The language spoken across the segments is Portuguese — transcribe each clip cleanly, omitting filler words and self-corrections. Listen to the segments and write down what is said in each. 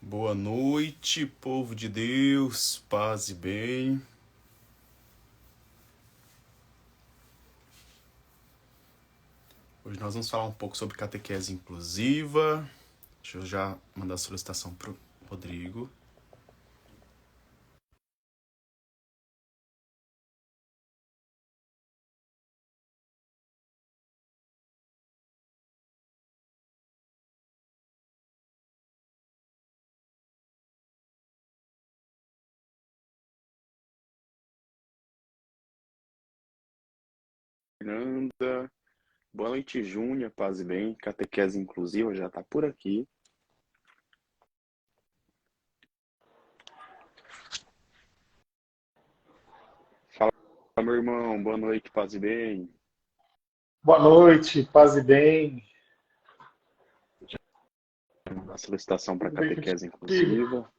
Boa noite, povo de Deus, paz e bem. Hoje nós vamos falar um pouco sobre catequese inclusiva. Deixa eu já mandar a solicitação pro Rodrigo. Fernanda, boa noite, Júnia, paz e bem. Catequese inclusiva já tá por aqui. Fala, meu irmão, boa noite, paz e bem. Boa noite, paz e bem. A solicitação para Tudo bem catequese contigo? inclusiva.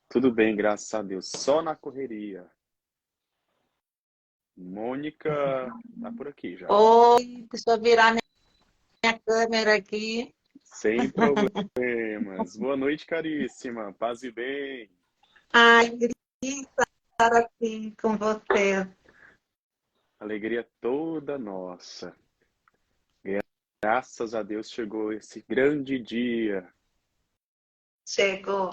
Tudo bem, graças a Deus. Só na correria. Mônica tá por aqui já. Oi, deixa eu virar minha câmera aqui. Sem problemas. Boa noite, caríssima. Paz e bem. Ai, Grita, estar aqui com você. Alegria toda nossa. Graças a Deus chegou esse grande dia. Chegou.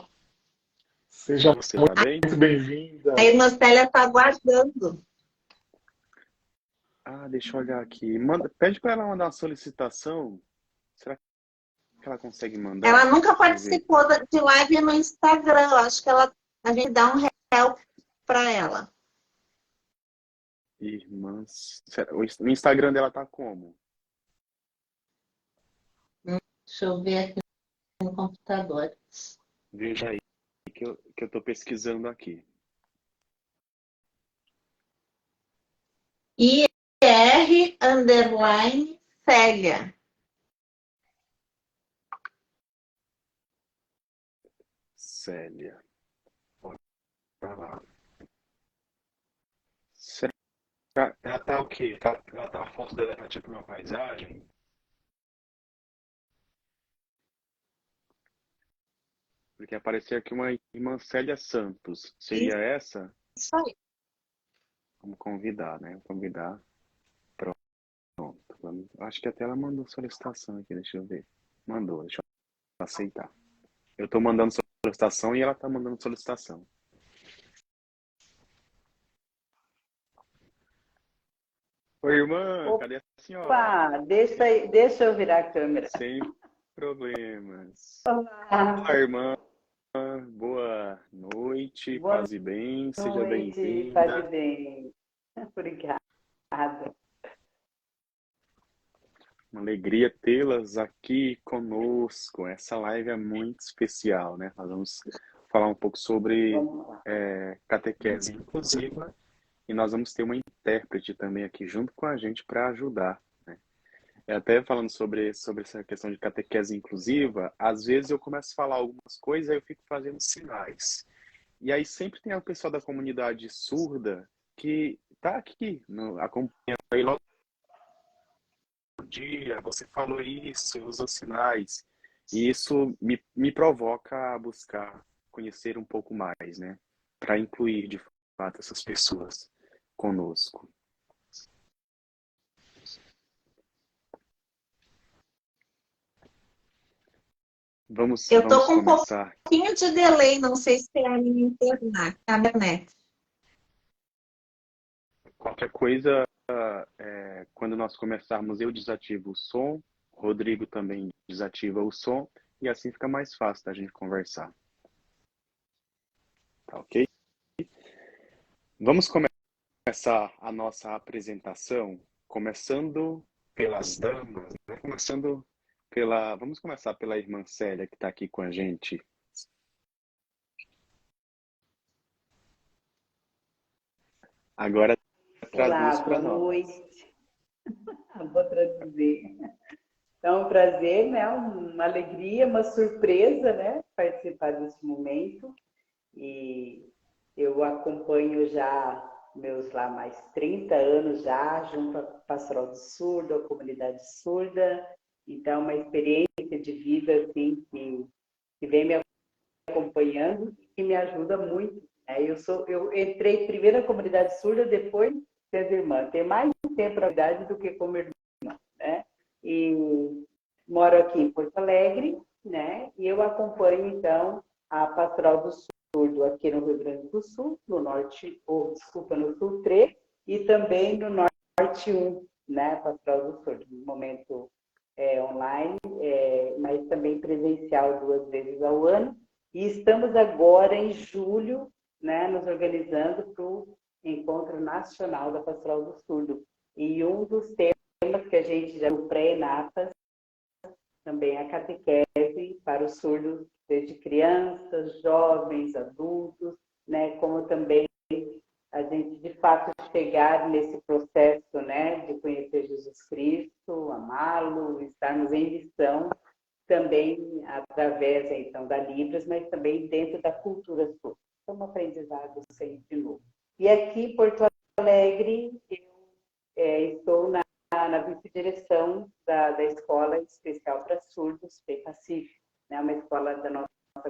Seja Você tá bem? muito bem-vinda. A irmã Célia está aguardando. Ah, deixa eu olhar aqui. Pede para ela mandar uma solicitação. Será que ela consegue Ela mandar? nunca Deixa eu ver. participou de live no Instagram. Eu acho que a gente dá um help para ela. Irmãs. O Instagram dela tá como? Deixa eu ver aqui no computador. Veja aí que eu tô pesquisando aqui. IR_Célia. Célia. Tá lá. Será que ela tá o quê? A foto dela tá tipo uma paisagem? Porque apareceu aqui uma irmã Célia Santos. Seria essa? Isso aí. Vamos convidar, né? Vamos convidar. Pronto. Acho que até ela mandou solicitação aqui, deixa eu ver. Mandou, deixa eu aceitar. Eu tô mandando solicitação e ela tá mandando solicitação. Oi, irmã, cadê a senhora? Opa, deixa eu virar a câmera. Sem problemas. Olá, Olá, irmã. Boa noite, boa paz e bem. Seja noite, paz e bem-vinda. bem. Obrigada. Uma alegria tê-las aqui conosco. Essa live é muito especial, né? Nós vamos falar um pouco sobre Vamos lá. catequese inclusiva e nós vamos ter uma intérprete também aqui junto com a gente para ajudar, né? Até falando sobre essa questão de catequese inclusiva, às vezes eu começo a falar algumas coisas e eu fico fazendo sinais. E aí sempre tem o pessoal da comunidade surda que está aqui, acompanhando aí logo dia, você falou isso, usou sinais. E isso me provoca a buscar conhecer um pouco mais, né? Para incluir, de fato, essas pessoas conosco. Eu tô Vamos com um começar. pouquinho de delay, não sei se é a minha internet. Qualquer coisa, quando nós começarmos, eu desativo o som, Rodrigo também desativa o som, e assim fica mais fácil da gente conversar. Tá ok? Vamos começar a nossa apresentação, começando pelas damas, né? Vamos começar pela irmã Célia, que está aqui com a gente. Agora traduz Olá, para boa nós. noite. Vou traduzir. Então, um prazer, né? Uma alegria, uma surpresa, né? Participar desse momento. E eu acompanho já meus lá mais 30 anos já, junto à Pastoral do Surdo, à comunidade surda. Então, uma experiência de vida assim que vem me acompanhando acompanhando e que me ajuda muito. Né? Eu entrei primeiro na comunidade surda, depois sendo irmã. Tenho mais tempo na verdade do que como irmã. Né? E moro aqui em Porto Alegre, né? E eu acompanho, então, a Pastoral do Surdo aqui no Rio Grande do Sul, no norte, ou desculpa, no sul 3, e também no norte 1, né? Pastoral do Surdo, no momento online, mas também presencial 2 vezes ao ano. E estamos agora em julho, né? Nos organizando para o Encontro Nacional da Pastoral do Surdo. E um dos temas que a gente já no pré-natas também a catequese para os surdos, desde crianças, jovens, adultos, né? Como também a gente, de fato, chegar nesse processo, né? De conhecer Jesus Cristo, amá-lo, estarmos em missão, também através, então, da Libras, mas também dentro da cultura surda. É um aprendizado sempre de novo. E aqui em Porto Alegre, eu estou na vice-direção da Escola Especial para Surdos, PEPACIF, né? Uma escola da nossa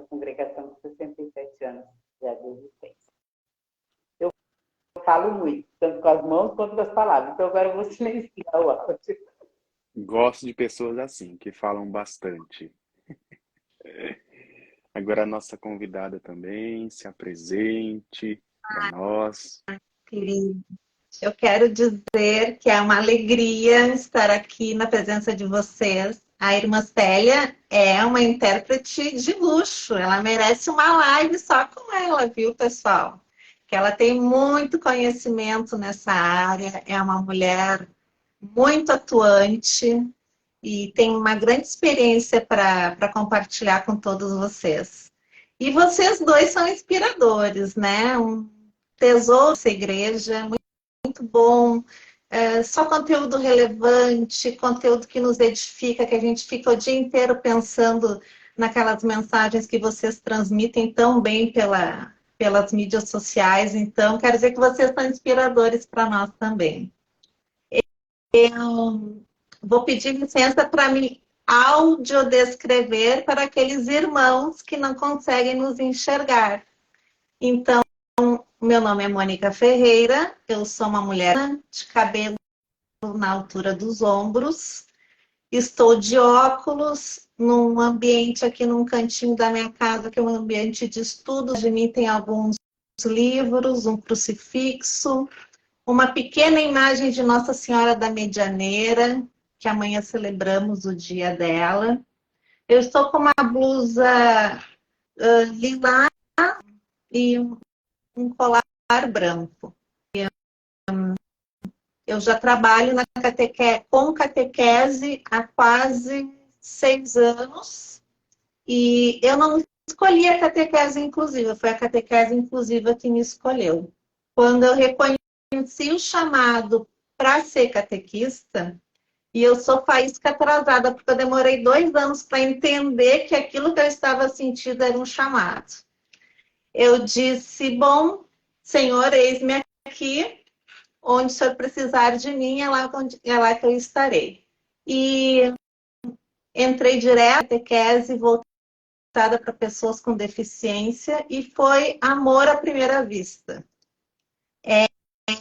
congregação de 67 anos já de existência. Eu falo muito, tanto com as mãos quanto com as palavras, então agora eu vou silenciar o áudio. Gosto de pessoas assim, que falam bastante. Agora a nossa convidada também se apresente para nós. Querido, eu quero dizer que é uma alegria estar aqui na presença de vocês. A irmã Célia é uma intérprete de luxo. Ela merece uma live só com ela, viu, pessoal? Que ela tem muito conhecimento nessa área, é uma mulher muito atuante e tem uma grande experiência para compartilhar com todos vocês. E vocês dois são inspiradores, né? Um tesouro dessa igreja, muito bom, só conteúdo relevante, conteúdo que nos edifica, que a gente fica o dia inteiro pensando naquelas mensagens que vocês transmitem tão bem pelas mídias sociais. Então, quero dizer que vocês são inspiradores para nós também. Eu vou pedir licença para me audiodescrever para aqueles irmãos que não conseguem nos enxergar. Então, meu nome é Mônica Ferreira, eu sou uma mulher de cabelo na altura dos ombros, estou de óculos num ambiente aqui num cantinho da minha casa, que é um ambiente de estudo. De mim tem alguns livros, um crucifixo, uma pequena imagem de Nossa Senhora da Medianeira, que amanhã celebramos o dia dela. Eu estou com uma blusa lilás e um colar branco. Eu já trabalho com catequese há quase 6 anos e eu não escolhi a catequese inclusiva, foi a catequese inclusiva que me escolheu. Quando eu reconheci o chamado para ser catequista, e eu sou faísca atrasada, porque eu demorei 2 anos para entender que aquilo que eu estava sentindo era um chamado. Eu disse, bom, Senhor, eis-me aqui, onde o Senhor precisar de mim, é lá que eu estarei. E entrei direto na catequese, voltada para pessoas com deficiência, e foi amor à primeira vista. É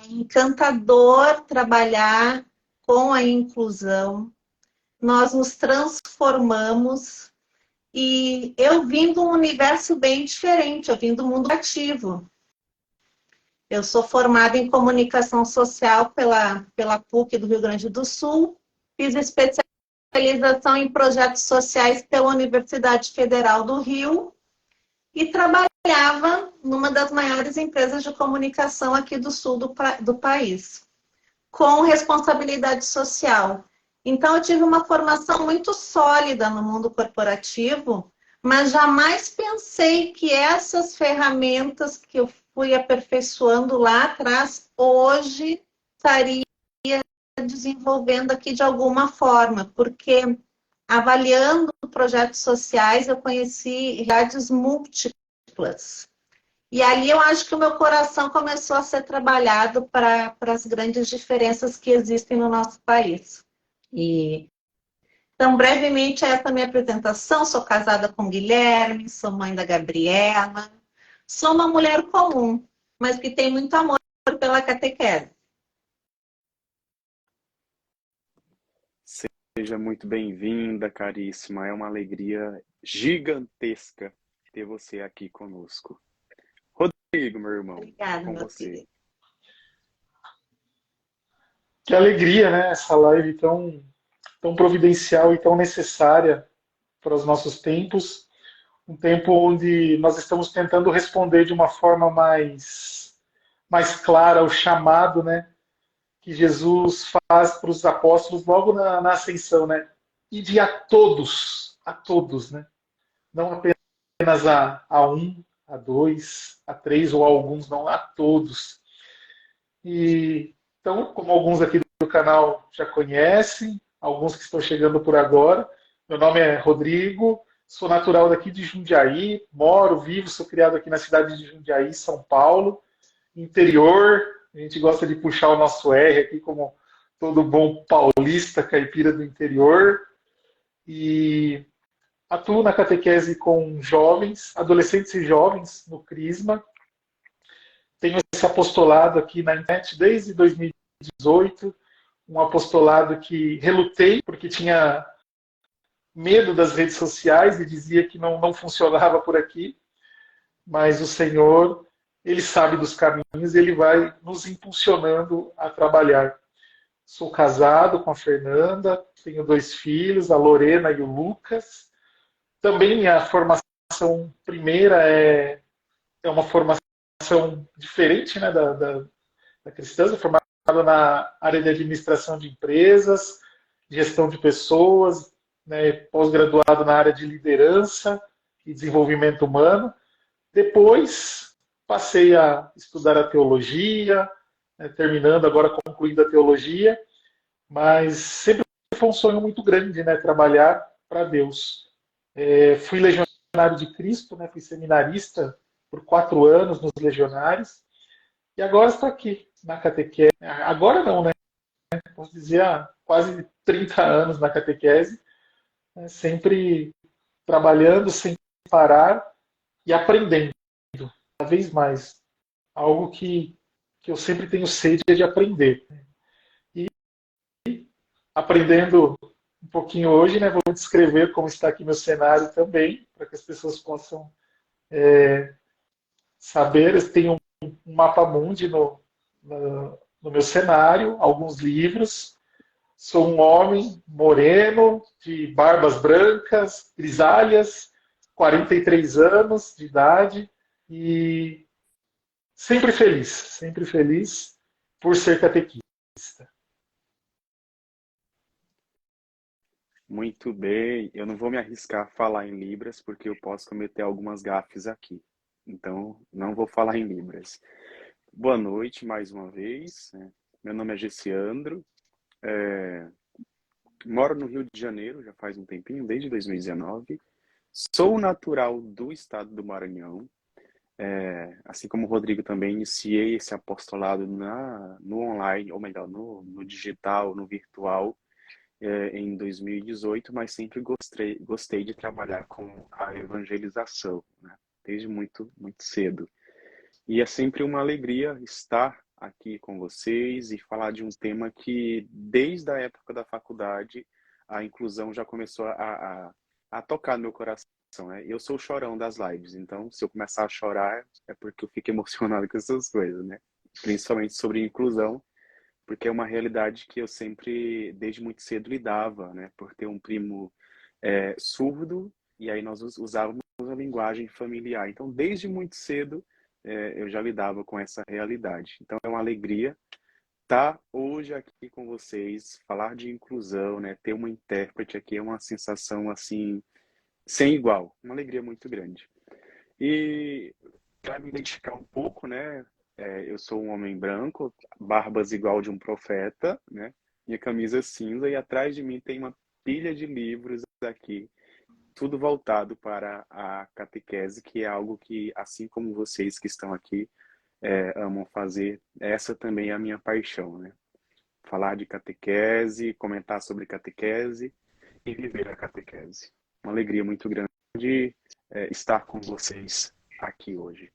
encantador trabalhar com a inclusão, nós nos transformamos, e eu vim de um universo bem diferente, eu vim do mundo ativo. Eu sou formada em comunicação social pela PUC do Rio Grande do Sul, fiz especialização em projetos sociais pela Universidade Federal do Rio e trabalhava numa das maiores empresas de comunicação aqui do sul do país, com responsabilidade social. Então, eu tive uma formação muito sólida no mundo corporativo, mas jamais pensei que essas ferramentas que eu fui aperfeiçoando lá atrás, hoje estaria desenvolvendo aqui de alguma forma, porque avaliando projetos sociais, eu conheci realidades múltiplas. E ali eu acho que o meu coração começou a ser trabalhado para as grandes diferenças que existem no nosso país. E Então, brevemente, essa é a minha apresentação. Sou casada com o Guilherme, sou mãe da Gabriela. Sou uma mulher comum, mas que tem muito amor pela catequese. Seja muito bem-vinda, caríssima. É uma alegria gigantesca ter você aqui conosco. Rodrigo, meu irmão, Obrigada, com meu você. querido. Que alegria, né? Essa live tão providencial e tão necessária para os nossos tempos. Um tempo onde nós estamos tentando responder de uma forma mais clara ao chamado, né? Que Jesus faz para os apóstolos logo na ascensão, né? E de a todos, né? Não apenas a um, a dois, a três ou a alguns, não, a todos. E então, como alguns aqui do canal já conhecem, alguns que estão chegando por agora, meu nome é Rodrigo, sou natural daqui de Jundiaí, moro, vivo, sou criado aqui na cidade de Jundiaí, São Paulo, interior. A gente gosta de puxar o nosso R aqui como todo bom paulista, caipira do interior. E atuo na catequese com jovens, adolescentes e jovens no Crisma. Tenho esse apostolado aqui na internet desde 2018, um apostolado que relutei, porque tinha medo das redes sociais e dizia que não funcionava por aqui, mas o Senhor, Ele sabe dos caminhos e Ele vai nos impulsionando a trabalhar. Sou casado com a Fernanda, tenho 2 filhos, a Lorena e o Lucas. Também minha formação primeira é uma formação diferente, né, da cristã, sou formado na área de administração de empresas, gestão de pessoas, né, pós-graduado na área de liderança e desenvolvimento humano. Depois passei a estudar a teologia, né, terminando agora, concluindo a teologia, mas sempre foi um sonho muito grande, né, trabalhar para Deus. Fui legionário de Cristo, né, fui seminarista por 4 anos nos legionários, e agora estou aqui na catequese. Agora não, né? Posso dizer há quase 30 anos na catequese, né, sempre trabalhando sem parar e aprendendo cada vez mais. Algo que eu sempre tenho sede de aprender. E aprendendo um pouquinho hoje, né, vou descrever como está aqui meu cenário também, para que as pessoas possam saber. Eu tenho um mapa mundi no meu cenário, alguns livros. Sou um homem moreno, de barbas brancas, grisalhas, 43 anos de idade e sempre feliz por ser catequista. Muito bem. Eu não vou me arriscar a falar em Libras, porque eu posso cometer algumas gafes aqui. Então, não vou falar em Libras. Boa noite mais uma vez. Meu nome é Gessiandro. Moro no Rio de Janeiro já faz um tempinho, desde 2019. Sou natural do estado do Maranhão. Assim como o Rodrigo também, iniciei esse apostolado no online, ou melhor, no digital, no virtual, em 2018, mas sempre gostei de trabalhar com a evangelização, né? Desde muito cedo. E é sempre uma alegria estar aqui com vocês e falar de um tema que, desde a época da faculdade, a inclusão já começou a tocar no meu coração, né? Eu sou o chorão das lives, então se eu começar a chorar é porque eu fico emocionado com essas coisas, né? Principalmente sobre inclusão, porque é uma realidade que eu sempre, desde muito cedo, lidava, né? Por ter um primo surdo, e aí nós usávamos a linguagem familiar. Então, desde muito cedo, eu já lidava com essa realidade. Então, é uma alegria estar hoje aqui com vocês, falar de inclusão, né? Ter uma intérprete aqui é uma sensação, assim, sem igual. Uma alegria muito grande. E para me identificar um pouco, né? Eu sou um homem branco, barbas igual de um profeta, né? Minha camisa cinza e atrás de mim tem uma pilha de livros aqui, tudo voltado para a catequese, que é algo que, assim como vocês que estão aqui, amam fazer, essa também é a minha paixão, né? Falar de catequese, comentar sobre catequese e viver a catequese. Uma alegria muito grande estar com vocês aqui hoje.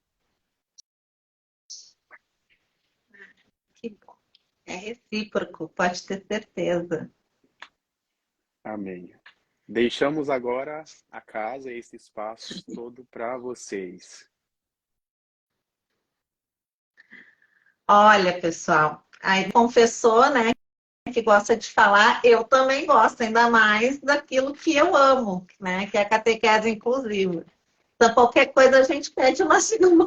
Que bom. É recíproco, pode ter certeza. Amém. Deixamos agora a casa, esse espaço todo para vocês. Olha, pessoal, aí confessou, né, que gosta de falar, eu também gosto, ainda mais daquilo que eu amo, né, que é a catequese inclusiva. Então, qualquer coisa a gente pede uma segunda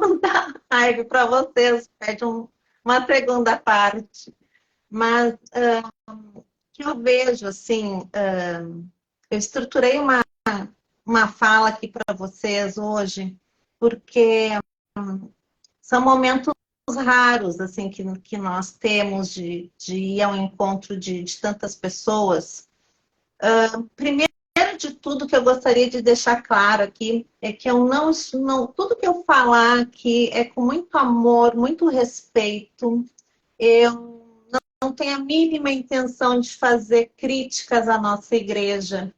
live para vocês, pede uma segunda parte. Mas que eu vejo, assim, eu estruturei uma fala aqui para vocês hoje, porque são momentos raros, assim, que nós temos de ir ao encontro de tantas pessoas. Primeiro de tudo que eu gostaria de deixar claro aqui é que eu não tudo que eu falar aqui é com muito amor, muito respeito. Eu não tenho a mínima intenção de fazer críticas à nossa igreja.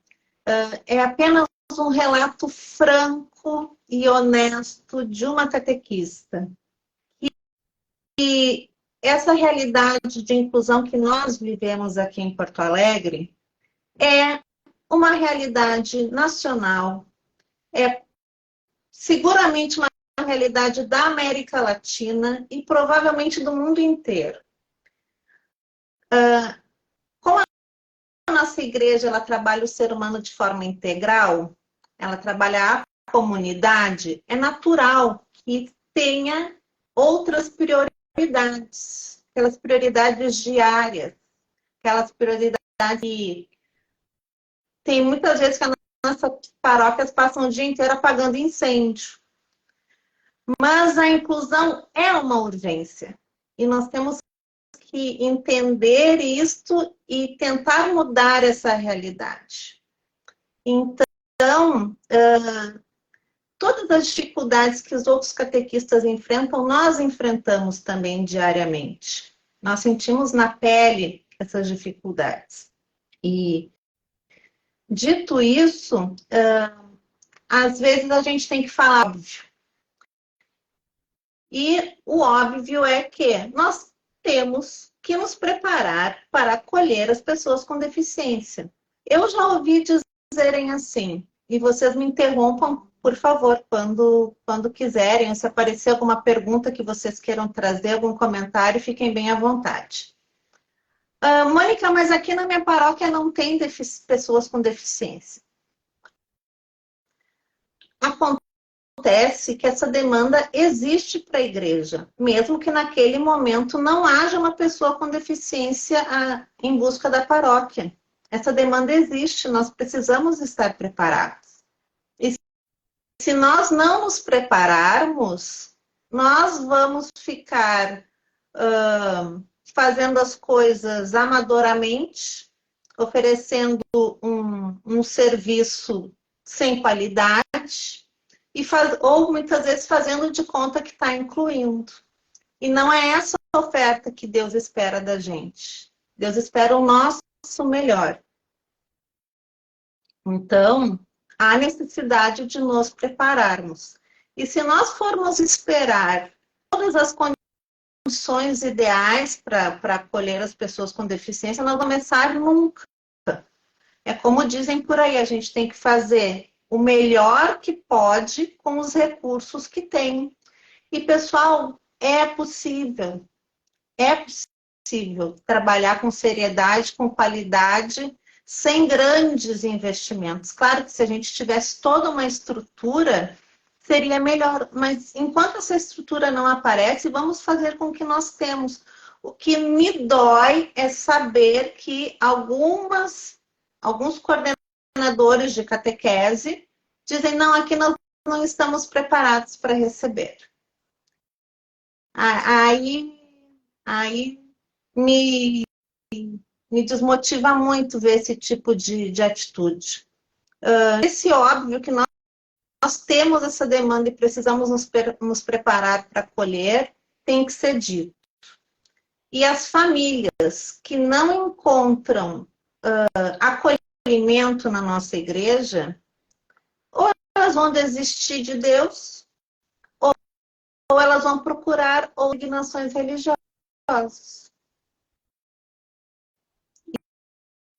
É apenas um relato franco e honesto de uma catequista. E essa realidade de inclusão que nós vivemos aqui em Porto Alegre é uma realidade nacional, é seguramente uma realidade da América Latina e provavelmente do mundo inteiro. Como a nossa igreja ela trabalha o ser humano de forma integral, ela trabalha a comunidade, é natural que tenha outras prioridades, aquelas prioridades diárias, aquelas prioridades que tem muitas vezes que as nossas paróquias passam o dia inteiro apagando incêndio. Mas a inclusão é uma urgência. E nós temos que entender isto e tentar mudar essa realidade. Então, todas as dificuldades que os outros catequistas enfrentam, nós enfrentamos também diariamente. Nós sentimos na pele essas dificuldades. E, dito isso, às vezes a gente tem que falar óbvio. E o óbvio é que nós temos que nos preparar para acolher as pessoas com deficiência. Eu já ouvi dizerem assim, e vocês me interrompam, por favor, quando quiserem, se aparecer alguma pergunta que vocês queiram trazer, algum comentário, fiquem bem à vontade. Mônica, mas aqui na minha paróquia não tem pessoas com deficiência. Acontece que essa demanda existe para a igreja, mesmo que naquele momento não haja uma pessoa com deficiência em busca da paróquia. Essa demanda existe, nós precisamos estar preparados. E se nós não nos prepararmos, nós vamos ficar fazendo as coisas amadoramente, oferecendo um serviço sem qualidade, ou muitas vezes fazendo de conta que está incluindo. E não é essa a oferta que Deus espera da gente. Deus espera o nosso melhor. Então, há necessidade de nos prepararmos. E se nós formos esperar todas as condições ideais para acolher as pessoas com deficiência, nós vamos começar nunca. É como dizem por aí, a gente tem que fazer o melhor que pode com os recursos que tem. E, pessoal, é possível trabalhar com seriedade, com qualidade, sem grandes investimentos. Claro que se a gente tivesse toda uma estrutura, seria melhor, mas enquanto essa estrutura não aparece, vamos fazer com o que nós temos. O que me dói é saber que alguns coordenadores de catequese dizem, não, aqui nós não estamos preparados para receber. Aí me desmotiva muito ver esse tipo de atitude. Esse óbvio que nós temos essa demanda e precisamos nos preparar para acolher, tem que ser dito. E as famílias que não encontram acolhimento acolhimento na nossa igreja, ou elas vão desistir de Deus, ou elas vão procurar organizações religiosas.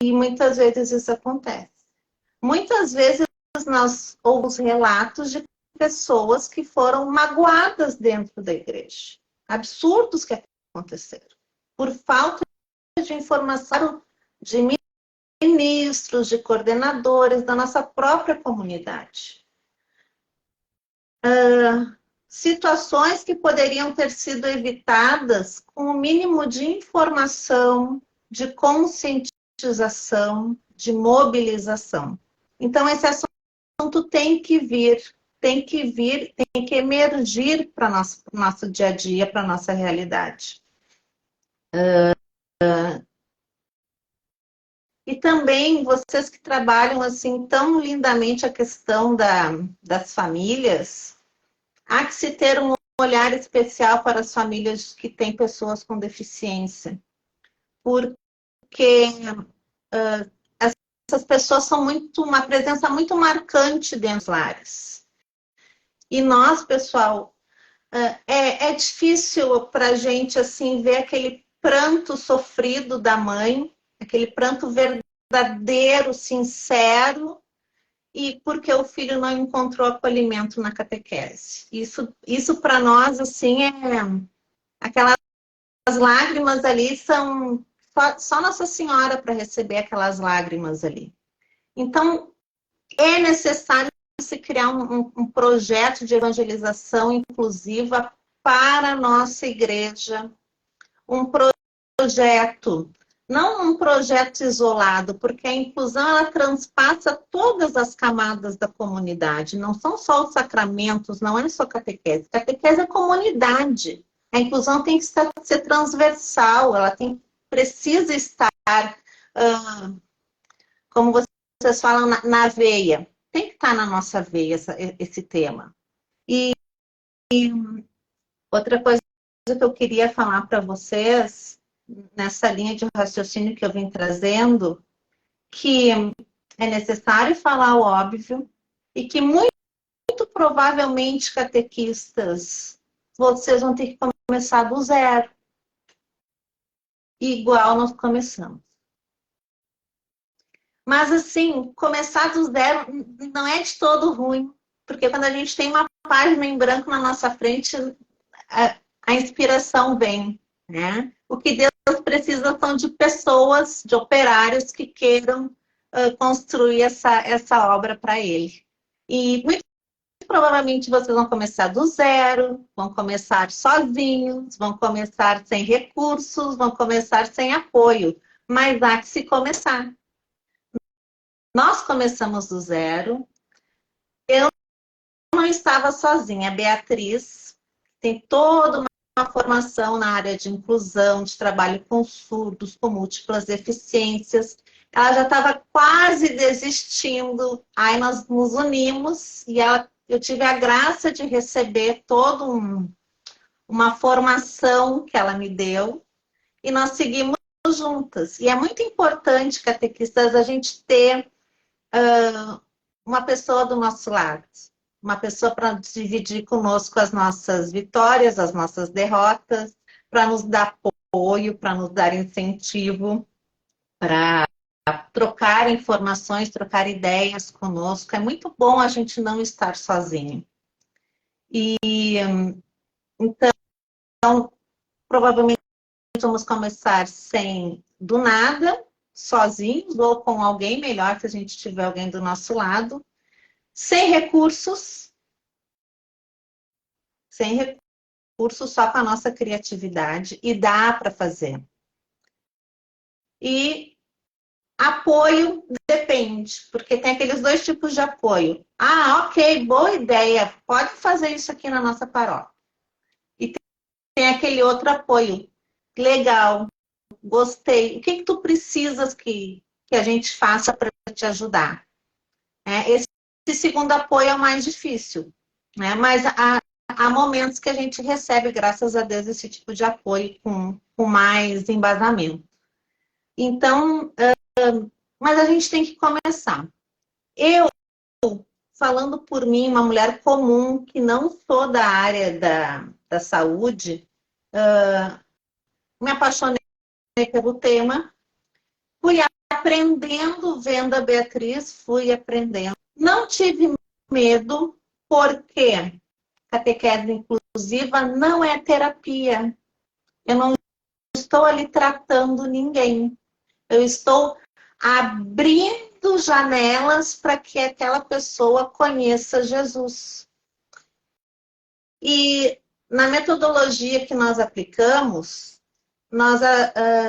E muitas vezes isso acontece. Muitas vezes nós ouvimos relatos de pessoas que foram magoadas dentro da igreja. Absurdos que aconteceram. Por falta de informação de ministros, de coordenadores da nossa própria comunidade. Situações que poderiam ter sido evitadas com o mínimo de informação, de conscientização, de mobilização. Então, esse assunto tem que emergir para o nosso dia a dia, para a nossa realidade. E também, vocês que trabalham assim tão lindamente a questão das famílias, há que se ter um olhar especial para as famílias que têm pessoas com deficiência. Porque essas pessoas são uma presença muito marcante dentro dos lares. E nós, pessoal, é difícil para a gente assim, ver aquele pranto sofrido da mãe, aquele pranto verdadeiro, sincero, e porque o filho não encontrou acolhimento na catequese. Isso para nós, assim, aquelas lágrimas ali são só Nossa Senhora para receber aquelas lágrimas ali. Então, é necessário se criar um projeto de evangelização inclusiva para a nossa igreja, um projeto, não um projeto isolado, porque a inclusão ela transpassa todas as camadas da comunidade, não são só os sacramentos, não é só catequese. Catequese é comunidade. A inclusão tem que ser transversal, ela precisa estar, como vocês falam, na veia. Tem que estar na nossa veia esse tema. E outra coisa que eu queria falar para vocês, nessa linha de raciocínio que eu vim trazendo, que é necessário falar o óbvio e que muito provavelmente, catequistas, vocês vão ter que começar do zero. Igual nós começamos. Mas, assim, começar do zero não é de todo ruim, porque quando a gente tem uma página em branco na nossa frente, a inspiração vem, né? O que Deus precisa são de pessoas, de operários que queiram construir essa obra para Ele. E muito provavelmente vocês vão começar do zero, vão começar sozinhos, vão começar sem recursos, vão começar sem apoio, mas há que se começar. Nós começamos do zero. Eu não estava sozinha. A Beatriz tem toda uma formação na área de inclusão, de trabalho com surdos, com múltiplas deficiências. Ela já estava quase desistindo. Aí nós nos unimos e eu tive a graça de receber toda uma formação que ela me deu. E nós seguimos juntas. E é muito importante, catequistas, a gente ter uma pessoa do nosso lado, uma pessoa para dividir conosco as nossas vitórias, as nossas derrotas, para nos dar apoio, para nos dar incentivo, para trocar informações, trocar ideias conosco. É muito bom a gente não estar sozinho. E então, provavelmente vamos começar do nada, sozinhos ou com alguém, melhor se a gente tiver alguém do nosso lado, sem recursos, só com a nossa criatividade, e dá para fazer. E apoio depende, porque tem aqueles dois tipos de apoio. Ah, ok, boa ideia, pode fazer isso aqui na nossa paróquia. E tem aquele outro apoio, legal, gostei. O que tu precisas que a gente faça para te ajudar? Esse segundo apoio é o mais difícil, né? Mas há momentos que a gente recebe, graças a Deus, esse tipo de apoio com mais embasamento. Então, Mas a gente tem que começar. Eu, falando por mim, uma mulher comum, que não sou da área da saúde, me apaixonei pelo tema, fui aprendendo, vendo a Beatriz, fui aprendendo. Não tive medo, porque catequese inclusiva não é terapia. Eu não estou ali tratando ninguém. Eu estou abrindo janelas para que aquela pessoa conheça Jesus. E na metodologia que nós aplicamos, nós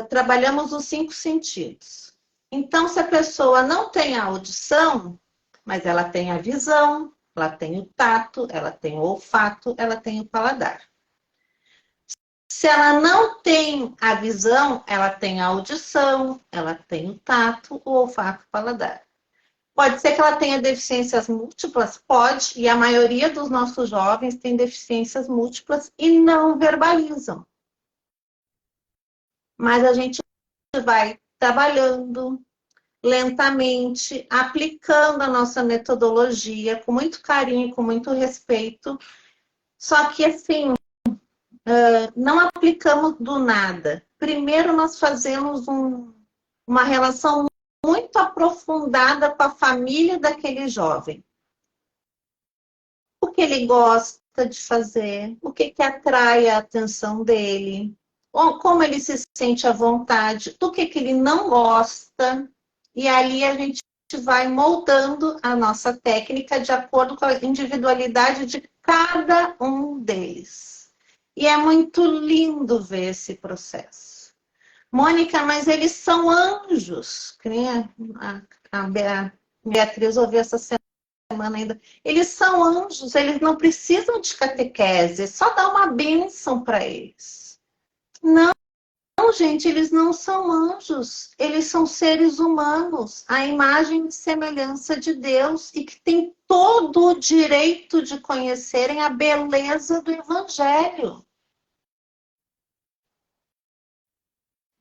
trabalhamos os 5 sentidos. Então, se a pessoa não tem a audição, mas ela tem a visão, ela tem o tato, ela tem o olfato, ela tem o paladar. Se ela não tem a visão, ela tem a audição, ela tem o tato, o olfato, o paladar. Pode ser que ela tenha deficiências múltiplas? Pode, e a maioria dos nossos jovens tem deficiências múltiplas e não verbalizam. Mas a gente vai trabalhando lentamente, aplicando a nossa metodologia com muito carinho, com muito respeito. Só que, assim, não aplicamos do nada. Primeiro, nós fazemos uma relação muito aprofundada com a família daquele jovem. O que ele gosta de fazer, o que atrai a atenção dele, como ele se sente à vontade, do que ele não gosta. E ali a gente vai moldando a nossa técnica de acordo com a individualidade de cada um deles. E é muito lindo ver esse processo. Mônica, mas eles são anjos. A Beatriz ouviu essa semana ainda. Eles são anjos, eles não precisam de catequese, só dá uma bênção para eles. Não, gente, eles não são anjos, eles são seres humanos, a imagem e semelhança de Deus, e que têm todo o direito de conhecerem a beleza do Evangelho.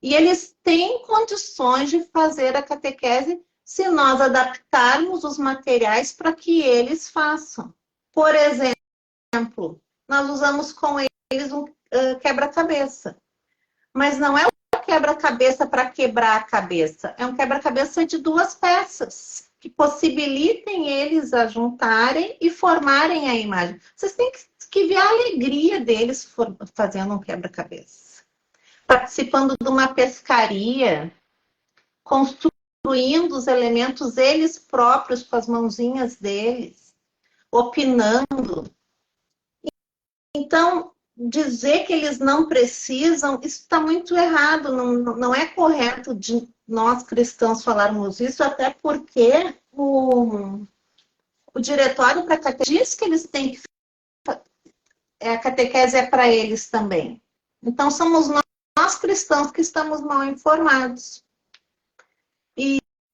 E eles têm condições de fazer a catequese se nós adaptarmos os materiais para que eles façam. Por exemplo, nós usamos com eles um quebra-cabeça. Mas não é um quebra-cabeça para quebrar a cabeça. É um quebra-cabeça de 2 peças, que possibilitem eles a juntarem e formarem a imagem. Vocês têm que ver a alegria deles fazendo um quebra-cabeça. Participando de uma pescaria, construindo os elementos eles próprios com as mãozinhas deles, opinando. Então, dizer que eles não precisam, isso está muito errado, não é correto de nós cristãos falarmos isso, até porque o diretório para catequese diz que eles têm que... A catequese é para eles também. Então, somos nós cristãos que estamos mal informados.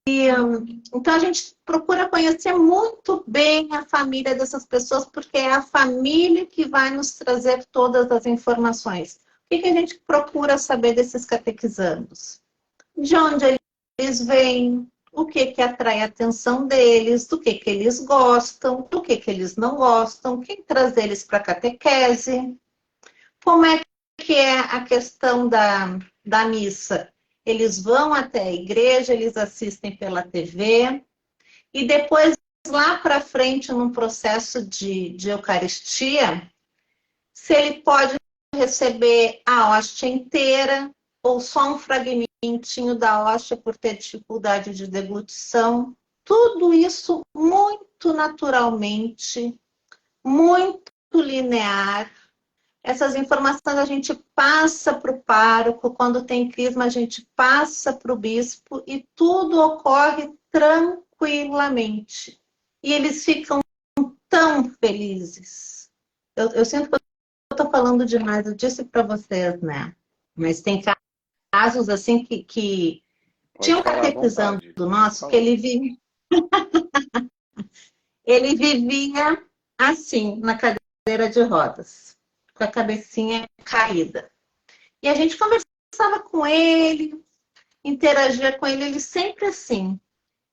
Então, a gente procura conhecer muito bem a família dessas pessoas, porque é a família que vai nos trazer todas as informações. O que a gente procura saber desses catequizandos? De onde eles vêm, o que atrai a atenção deles, do que eles gostam, do que eles não gostam, quem traz eles para a catequese, como é que é a questão da missa. Eles vão até a igreja, eles assistem pela TV, e depois, lá para frente, num processo de Eucaristia, se ele pode receber a hóstia inteira, ou só um fragmentinho da hóstia por ter dificuldade de deglutição. Tudo isso muito naturalmente, muito linear. Essas informações a gente passa para o pároco, quando tem crisma a gente passa para o bispo e tudo ocorre tranquilamente. E eles ficam tão felizes. Eu sinto que eu estou falando demais, eu disse para vocês, né? Mas tem casos assim que tinha um catequizando nosso que ele vivia assim, na cadeira de rodas, com a cabecinha caída. E a gente conversava com ele, interagia com ele sempre assim.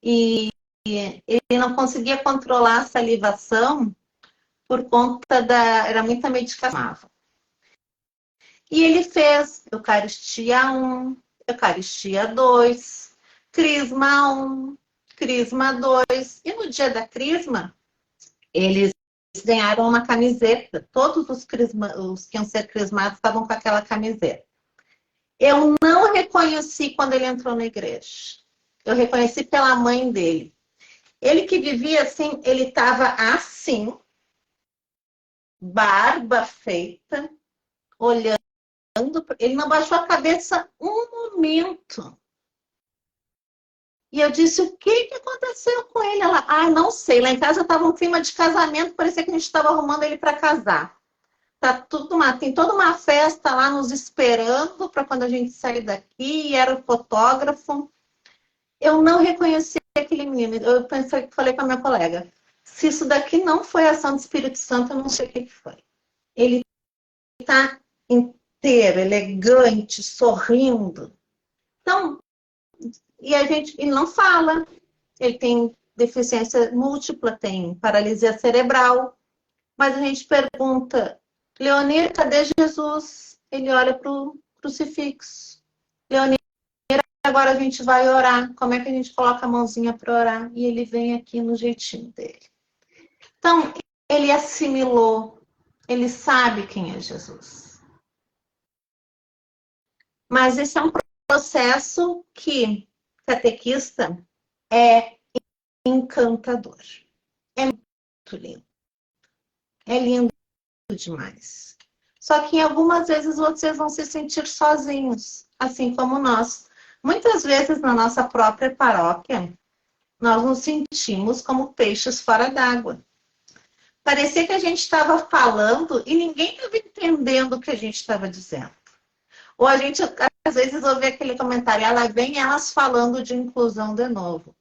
E ele não conseguia controlar a salivação por conta era muita medicação. E ele fez Eucaristia 1, Eucaristia 2, Crisma 1, Crisma 2. E no dia da Crisma, eles ganharam uma camiseta. Todos os que iam ser crismados estavam com aquela camiseta. Eu não reconheci quando ele entrou na igreja. Eu reconheci pela mãe dele. Ele que vivia assim, ele estava assim, barba feita, olhando. Ele não baixou a cabeça um momento. E eu disse, o que aconteceu com ele? Ela, não sei. Lá em casa estava um clima de casamento, parecia que a gente estava arrumando ele para casar. Tem toda uma festa lá nos esperando para quando a gente sair daqui, e era o fotógrafo. Eu não reconheci aquele menino. Eu falei com a minha colega, se isso daqui não foi ação do Espírito Santo, eu não sei o que foi. Ele está inteiro, elegante, sorrindo. Então, ele não fala. Ele tem deficiência múltipla, tem paralisia cerebral. Mas a gente pergunta, Leonir, cadê Jesus? Ele olha para o crucifixo. Leonir, agora a gente vai orar. Como é que a gente coloca a mãozinha para orar? E ele vem aqui no jeitinho dele. Então, ele assimilou. Ele sabe quem é Jesus. Mas esse é um processo que catequista é encantador. É muito lindo. É lindo demais. Só que em algumas vezes vocês vão se sentir sozinhos, assim como nós. Muitas vezes na nossa própria paróquia, nós nos sentimos como peixes fora d'água. Parecia que a gente estava falando e ninguém estava entendendo o que a gente estava dizendo. Ou a gente, às vezes, ouve aquele comentário, lá vem elas falando de inclusão de novo.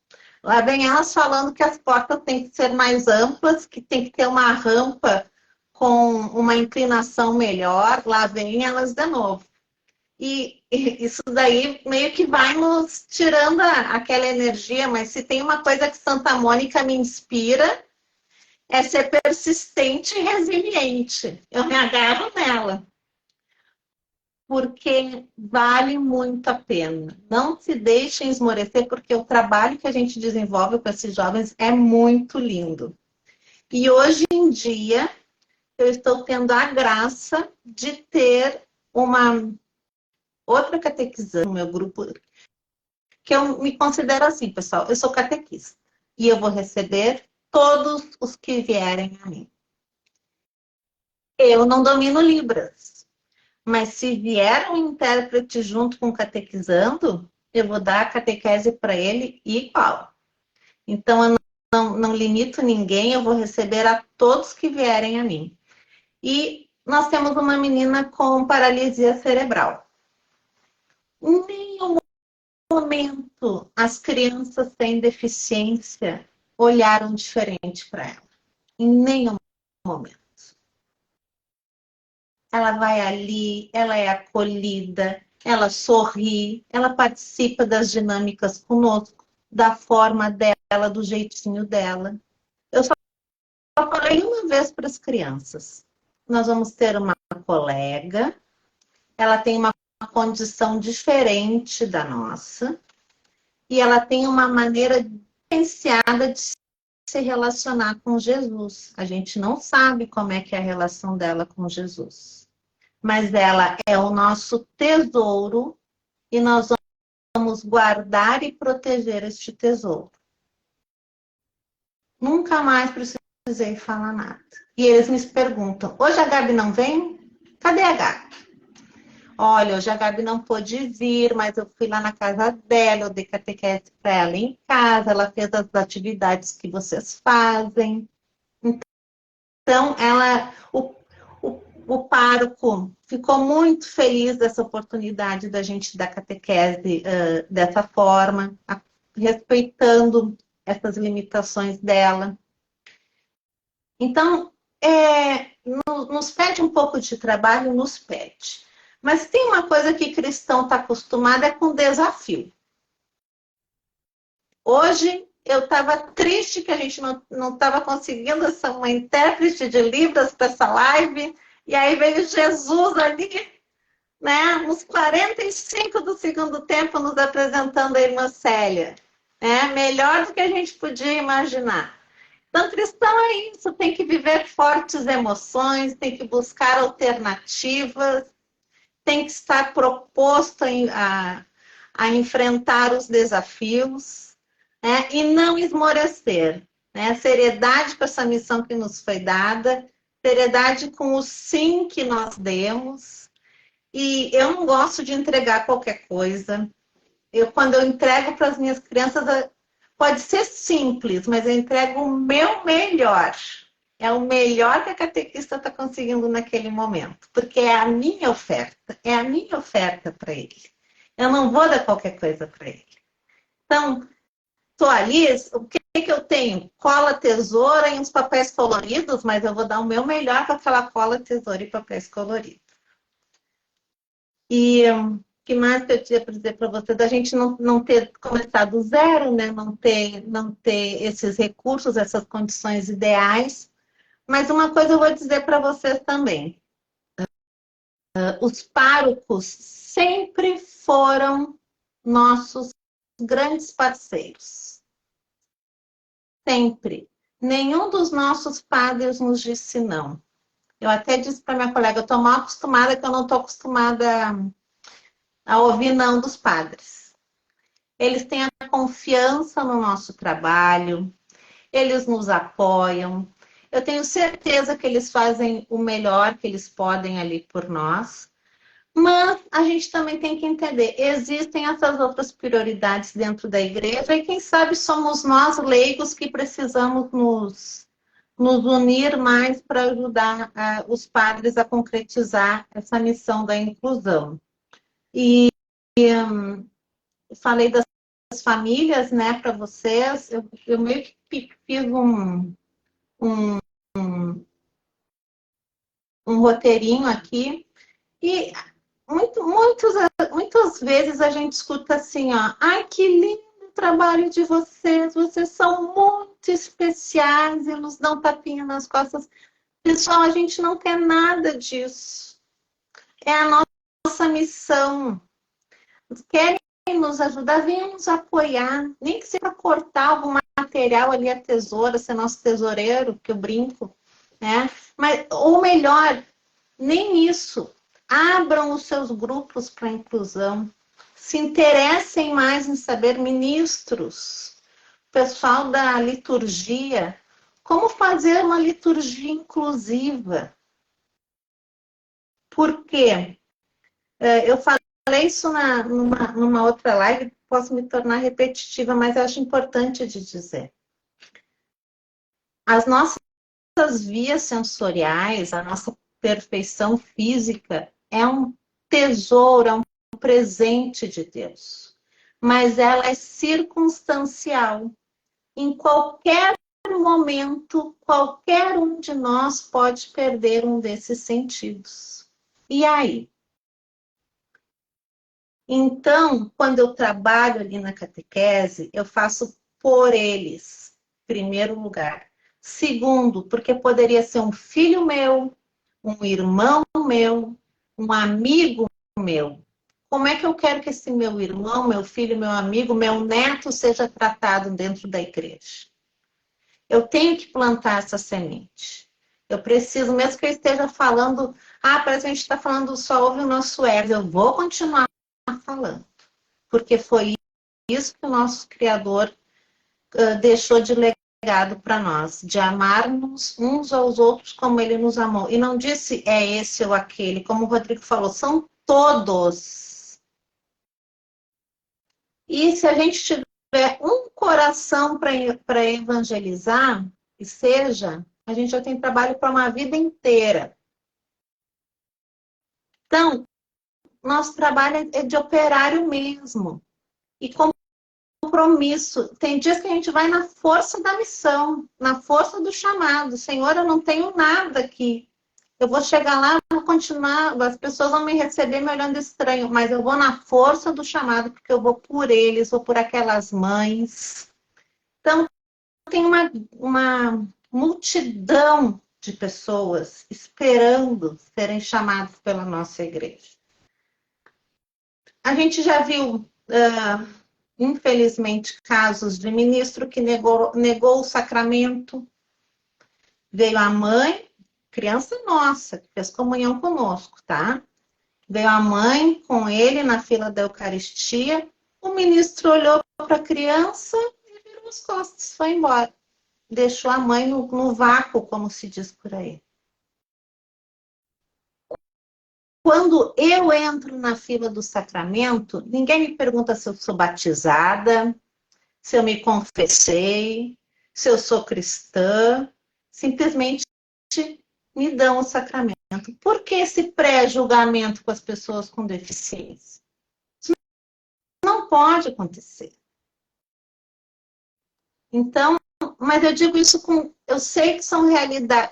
Lá vem elas falando que as portas têm que ser mais amplas, que tem que ter uma rampa com uma inclinação melhor. Lá vem elas de novo. E isso daí meio que vai nos tirando aquela energia, mas se tem uma coisa que Santa Mônica me inspira, é ser persistente e resiliente. Eu me agarro nela. Porque vale muito a pena. Não se deixem esmorecer, porque o trabalho que a gente desenvolve com esses jovens é muito lindo. E hoje em dia, eu estou tendo a graça de ter uma outra catequizante no meu grupo, que eu me considero assim, pessoal, eu sou catequista. E eu vou receber todos os que vierem a mim. Eu não domino Libras. Mas se vier um intérprete junto com o catequizando, eu vou dar a catequese para ele igual. Então, eu não limito ninguém, eu vou receber a todos que vierem a mim. E nós temos uma menina com paralisia cerebral. Em nenhum momento as crianças sem deficiência olharam diferente para ela. Em nenhum momento. Ela vai ali, ela é acolhida, ela sorri, ela participa das dinâmicas conosco, da forma dela, do jeitinho dela. Eu só falei uma vez para as crianças. Nós vamos ter uma colega, ela tem uma condição diferente da nossa, e ela tem uma maneira diferenciada de se relacionar com Jesus. A gente não sabe como é que é a relação dela com Jesus. Mas ela é o nosso tesouro e nós vamos guardar e proteger este tesouro. Nunca mais precisei falar nada. E eles me perguntam, hoje a Gabi não vem? Cadê a Gabi? Olha, hoje a Gabi não pôde vir, mas eu fui lá na casa dela, eu dei catequese para ela em casa, ela fez as atividades que vocês fazem. Então, o pároco ficou muito feliz dessa oportunidade da gente dar catequese dessa forma, respeitando essas limitações dela. Então, nos pede um pouco de trabalho, nos pede. Mas tem uma coisa que cristão está acostumado, é com desafio. Hoje eu estava triste que a gente não estava conseguindo uma intérprete de Libras para essa live, e aí veio Jesus ali, né, nos 45 do segundo tempo, nos apresentando a irmã Célia. Melhor do que a gente podia imaginar. Então, cristão é isso, tem que viver fortes emoções, tem que buscar alternativas, tem que estar proposto a enfrentar os desafios, né? E não esmorecer. Né? Seriedade com essa missão que nos foi dada, seriedade com o sim que nós demos. E eu não gosto de entregar qualquer coisa. Quando eu entrego para as minhas crianças, pode ser simples, mas eu entrego o meu melhor. É o melhor que a catequista está conseguindo naquele momento, porque é a minha oferta para ele. Eu não vou dar qualquer coisa para ele. Então, estou ali, o que eu tenho? Cola, tesoura e uns papéis coloridos, mas eu vou dar o meu melhor com aquela cola, tesoura e papéis coloridos. E o que mais que eu tinha para dizer para vocês? A gente não ter começado do zero, né? Não ter esses recursos, essas condições ideais. Mas uma coisa eu vou dizer para vocês também. Os párocos sempre foram nossos grandes parceiros. Sempre. Nenhum dos nossos padres nos disse não. Eu até disse para minha colega, eu estou mal acostumada, que eu não estou acostumada a ouvir não dos padres. Eles têm a confiança no nosso trabalho, eles nos apoiam. Eu tenho certeza que eles fazem o melhor que eles podem ali por nós. Mas a gente também tem que entender, existem essas outras prioridades dentro da igreja e quem sabe somos nós leigos que precisamos nos unir mais para ajudar os padres a concretizar essa missão da inclusão. E falei das famílias, né, para vocês, eu meio que fiz um roteirinho aqui e muitas vezes a gente escuta assim, ó, ai, que lindo o trabalho de vocês são muito especiais e nos dão tapinha nas costas. Pessoal, a gente não quer nada disso. É a nossa missão. Querem nos ajudar, venham nos apoiar. Nem que seja para cortar algum material ali, a tesoura, ser nosso tesoureiro, que eu brinco, né? Mas, ou melhor, nem isso. Abram os seus grupos para inclusão. Se interessem mais em saber, ministros, pessoal da liturgia, como fazer uma liturgia inclusiva. Por quê? Eu falei isso numa outra live, posso me tornar repetitiva, mas eu acho importante de dizer. As nossas vias sensoriais, a nossa perfeição física é um tesouro, é um presente de Deus. Mas ela é circunstancial. Em qualquer momento, qualquer um de nós pode perder um desses sentidos. E aí? Então, quando eu trabalho ali na catequese, eu faço por eles, em primeiro lugar. Segundo, porque poderia ser um filho meu, um irmão meu, um amigo meu. Como é que eu quero que esse meu irmão, meu filho, meu amigo, meu neto seja tratado dentro da igreja? Eu tenho que plantar essa semente. Eu preciso, mesmo que eu esteja falando, parece que a gente está falando só ouve o nosso ego. Eu vou continuar falando. Porque foi isso que o nosso Criador deixou de legado para nós, de amarmos uns aos outros como ele nos amou. E não disse é esse ou aquele, como o Rodrigo falou, são todos. E se a gente tiver um coração para evangelizar, que seja, a gente já tem trabalho para uma vida inteira. Então, nosso trabalho é de operário mesmo. E compromisso. Tem dias que a gente vai na força da missão, na força do chamado. Senhor, eu não tenho nada aqui. Eu vou chegar lá, vou continuar, as pessoas vão me receber me olhando estranho, mas eu vou na força do chamado, porque eu vou por eles, vou por aquelas mães, tem uma multidão de pessoas esperando serem chamadas pela nossa igreja. A gente já viu, infelizmente, casos de ministro que negou o sacramento. Veio a mãe, criança nossa, que fez comunhão conosco, tá? Veio a mãe com ele na fila da Eucaristia. O ministro olhou para a criança e virou as costas, foi embora. Deixou a mãe no vácuo, como se diz por aí. Quando eu entro na fila do sacramento, ninguém me pergunta se eu sou batizada, se eu me confessei, se eu sou cristã. Simplesmente me dão o sacramento. Por que esse pré-julgamento com as pessoas com deficiência? Isso não pode acontecer. Então, mas eu digo isso eu sei que são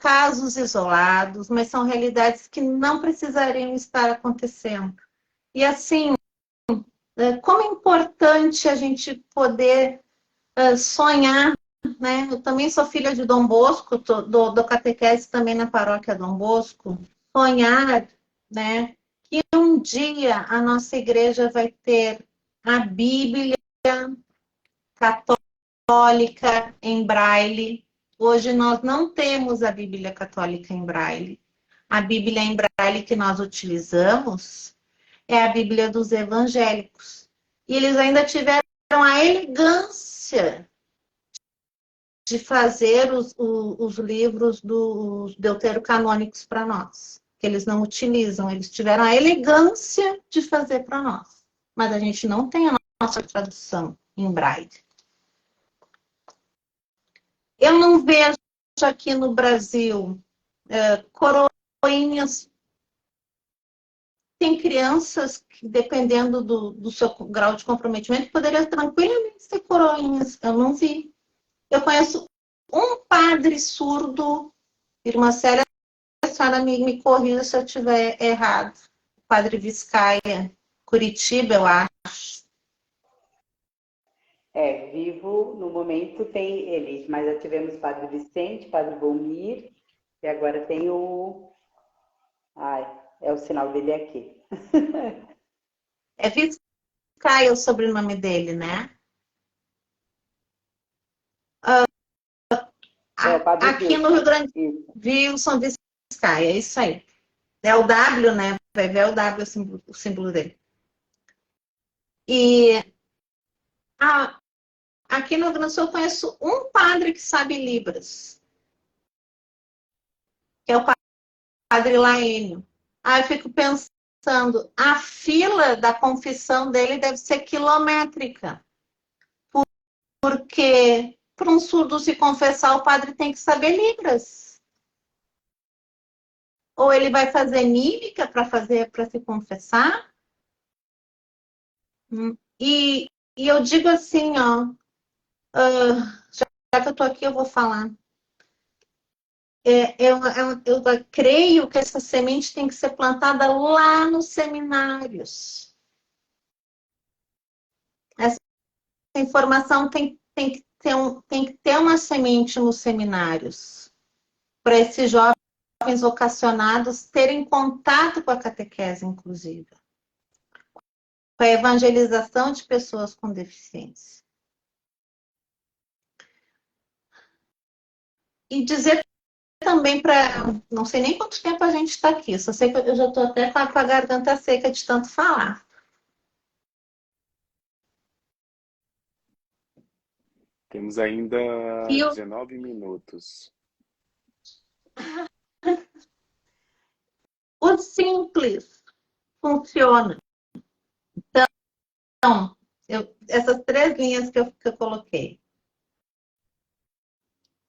casos isolados, mas são realidades que não precisariam estar acontecendo. E assim, como é importante a gente poder sonhar, né? Eu também sou filha de Dom Bosco, do catequese também na paróquia Dom Bosco. Sonhar, né, que um dia a nossa igreja vai ter a Bíblia católica em braille. Hoje nós não temos a Bíblia católica em braille. A Bíblia em braille que nós utilizamos é a Bíblia dos evangélicos. E eles ainda tiveram a elegância de fazer os livros dos deuterocanônicos para nós, que eles não utilizam. Eles tiveram a elegância de fazer para nós. Mas a gente não tem a nossa tradução em braille. Eu não vejo aqui no Brasil coroinhas. Tem crianças que, dependendo do seu grau de comprometimento, poderiam tranquilamente ser coroinhas. Eu não vi. Eu conheço um padre surdo, irmã Célia, a senhora me corrija se eu estiver errado. Padre Vizcaia, Curitiba, eu acho. Vivo, no momento tem eles, mas já tivemos Padre Vicente, Padre Volmir, e agora tem o... é o sinal dele aqui. É Vizcaia o sobrenome dele, né? Aqui no Rio Grande Wilson Vizcaia, é isso aí. É o W, né? Vai ver o W, o símbolo dele. E aqui no Rio Grande do Sul eu conheço um padre que sabe Libras, que é o padre Laênio. Aí eu fico pensando, a fila da confissão dele deve ser quilométrica. Porque para um surdo se confessar, o padre tem que saber Libras. Ou ele vai fazer mímica para se confessar. E eu digo assim, ó, já que eu estou aqui, eu vou falar. Eu creio que essa semente tem que ser plantada lá nos seminários. Essa informação tem que ter uma semente nos seminários, para esses jovens vocacionados terem contato com a catequese inclusiva, com a evangelização de pessoas com deficiência. E dizer também não sei nem quanto tempo a gente está aqui, só sei que eu já estou até com a garganta seca de tanto falar. Temos ainda 19 minutos. O simples funciona. Então, essas 3 linhas que eu coloquei.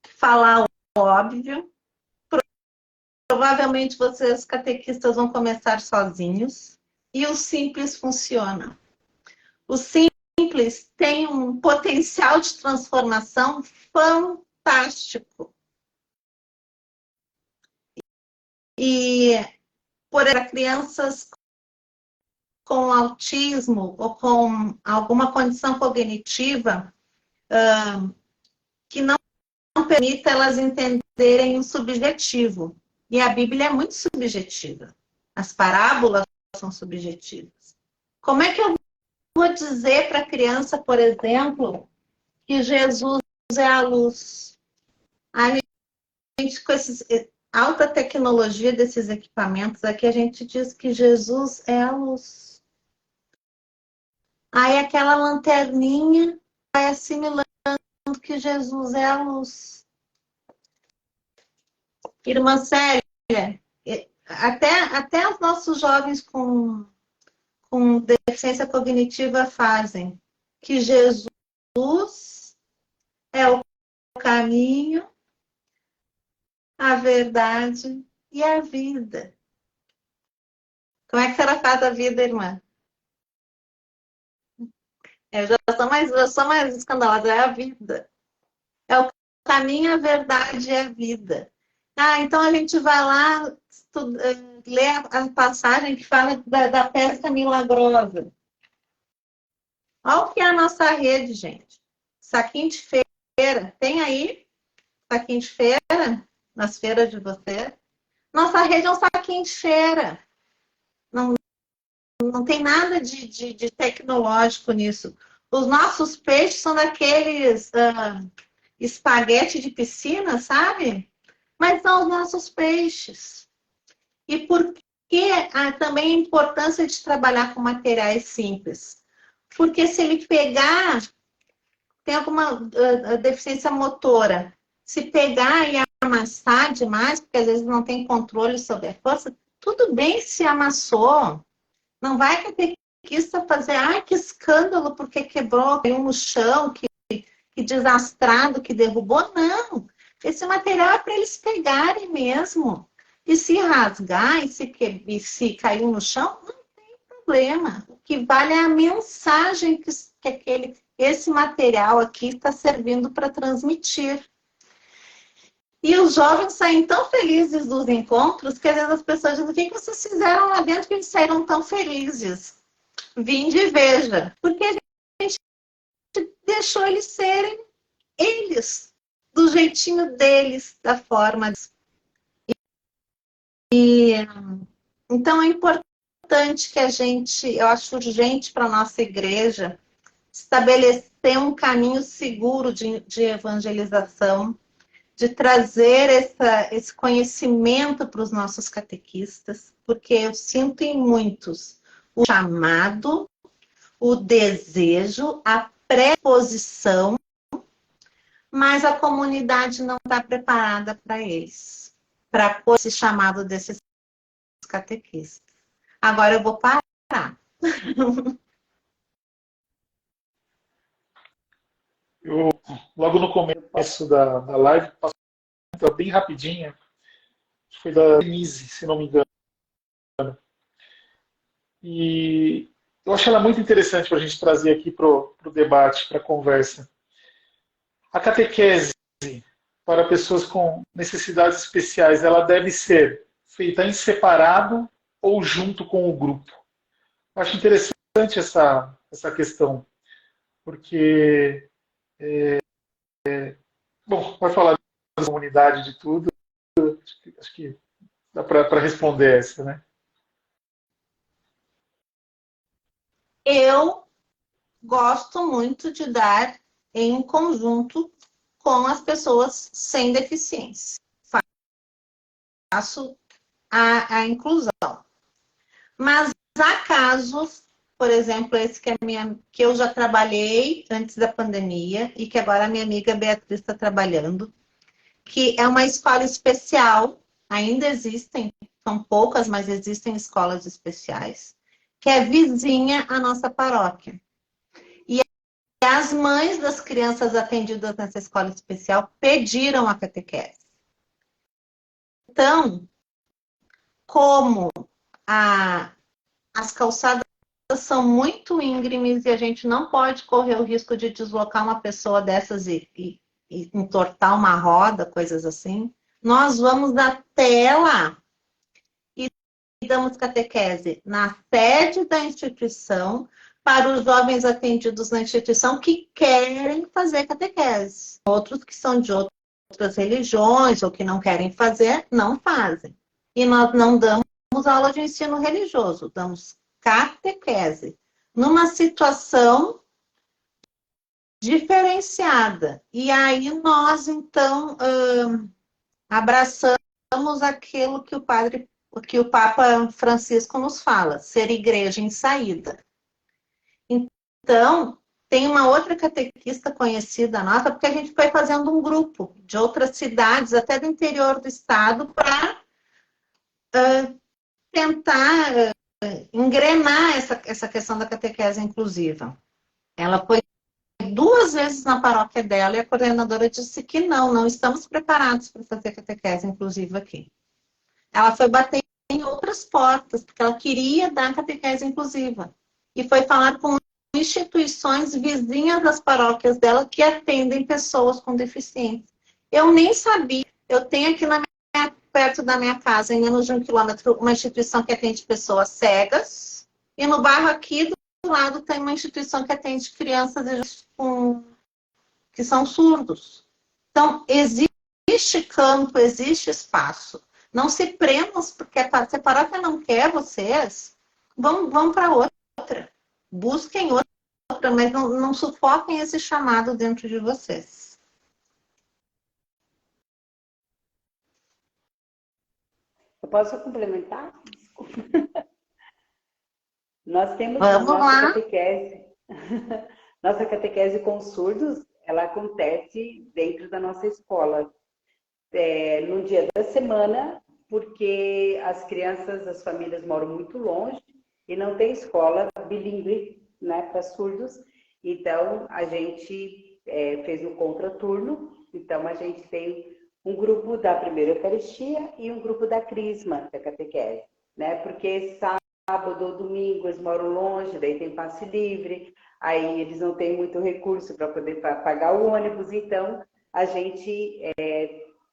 Falar o óbvio. Provavelmente vocês, catequistas, vão começar sozinhos. E o simples funciona. O simples tem um potencial de transformação fantástico. E por crianças com autismo ou com alguma condição cognitiva que não permita elas entenderem o subjetivo. E a Bíblia é muito subjetiva. As parábolas são subjetivas. Como é que eu vou dizer para a criança, por exemplo, que Jesus é a luz? A gente, com essa alta tecnologia desses equipamentos aqui, a gente diz que Jesus é a luz. Aí aquela lanterninha vai assimilando que Jesus é a luz. Irmã Célia, até os nossos jovens com deficiência cognitiva fazem que Jesus é o caminho, a verdade e a vida. Como é que será faz a vida, irmã? Eu já sou mais escandalosa, é a vida. É o caminho, a verdade e a vida. Ah, então a gente vai lá ler a passagem que fala da pesca milagrosa. Olha o que é a nossa rede, gente. Saquinho de feira. Tem aí saquinho de feira? Nas feiras de você? Nossa rede é um saquinho de feira. Não tem nada de tecnológico nisso. Os nossos peixes são daqueles espaguete de piscina, sabe? Mas são os nossos peixes. E por que também a importância de trabalhar com materiais simples? Porque se ele pegar, tem alguma deficiência motora, se pegar e amassar demais, porque às vezes não tem controle sobre a força, tudo bem se amassou. Não vai que a catequista fazer, ai, que escândalo, porque quebrou, caiu no chão, que desastrado, que derrubou. Não. Esse material é para eles pegarem mesmo. E se rasgar, e se cair no chão, não tem problema. O que vale é a mensagem que esse material aqui está servindo para transmitir. E os jovens saem tão felizes dos encontros que às vezes as pessoas dizem, o que vocês fizeram lá dentro que eles saíram tão felizes? Vinde e veja. Porque a gente deixou eles serem eles, do jeitinho deles, da forma deles. Então é importante que a gente, eu acho urgente para a nossa igreja, estabelecer um caminho seguro de evangelização, de trazer esse conhecimento para os nossos catequistas, porque eu sinto em muitos o chamado, o desejo, a preposição, mas a comunidade não está preparada para eles, para esse chamado desses catequistas. Agora eu vou parar. Eu, logo no começo da live, passou uma pergunta bem rapidinha, foi da Denise, se não me engano. E eu acho ela muito interessante para a gente trazer aqui para o debate, para a conversa. A catequese para pessoas com necessidades especiais, ela deve ser feita em separado ou junto com o grupo? Eu acho interessante essa questão, porque bom, vai falar da comunidade de tudo, acho que dá para responder essa, né? Eu gosto muito de dar em conjunto com as pessoas sem deficiência. Faço a inclusão. Mas há casos, por exemplo, esse que eu já trabalhei antes da pandemia e que agora a minha amiga Beatriz está trabalhando, que é uma escola especial, ainda existem, são poucas, mas existem escolas especiais, que é vizinha à nossa paróquia. E as mães das crianças atendidas nessa escola especial pediram a catequese. Então, como as calçadas são muito íngremes e a gente não pode correr o risco de deslocar uma pessoa dessas e entortar uma roda, coisas assim, nós vamos até lá e damos catequese na sede da instituição para os jovens atendidos na instituição que querem fazer catequese. Outros que são de outros outras religiões ou que não querem fazer, não fazem. E nós não damos aula de ensino religioso, damos catequese, numa situação diferenciada. E aí nós, então, abraçamos aquilo que o Papa Francisco nos fala, ser igreja em saída. Então, tem uma outra catequista conhecida nossa, porque a gente foi fazendo um grupo de outras cidades, até do interior do estado, para tentar engrenar essa questão da catequese inclusiva. Ela foi 2 vezes na paróquia dela e a coordenadora disse que não estamos preparados para fazer catequese inclusiva aqui. Ela foi bater em outras portas, porque ela queria dar catequese inclusiva. E foi falar com instituições vizinhas das paróquias dela que atendem pessoas com deficiência. Eu nem sabia. Eu tenho aqui perto da minha casa, em menos de 1 quilômetro, uma instituição que atende pessoas cegas. E no bairro aqui do lado tem uma instituição que atende crianças que são surdos. Então, existe campo, existe espaço. Não se prendam, porque se a paróquia não quer vocês, vão para outra. Busquem outra, mas não sufoquem esse chamado dentro de vocês. Eu posso complementar? Desculpa. Nós temos Vamos nossa lá. catequese. Nossa catequese com surdos, ela acontece dentro da nossa escola. No dia da semana, porque as crianças, as famílias moram muito longe e não tem escola bilíngue, né, para surdos. Então, a gente fez um contraturno. Então, a gente tem um grupo da primeira Eucaristia e um grupo da Crisma, da catequese, né? Porque sábado ou domingo eles moram longe, daí tem passe livre, aí eles não têm muito recurso para poder pagar o ônibus. Então, a gente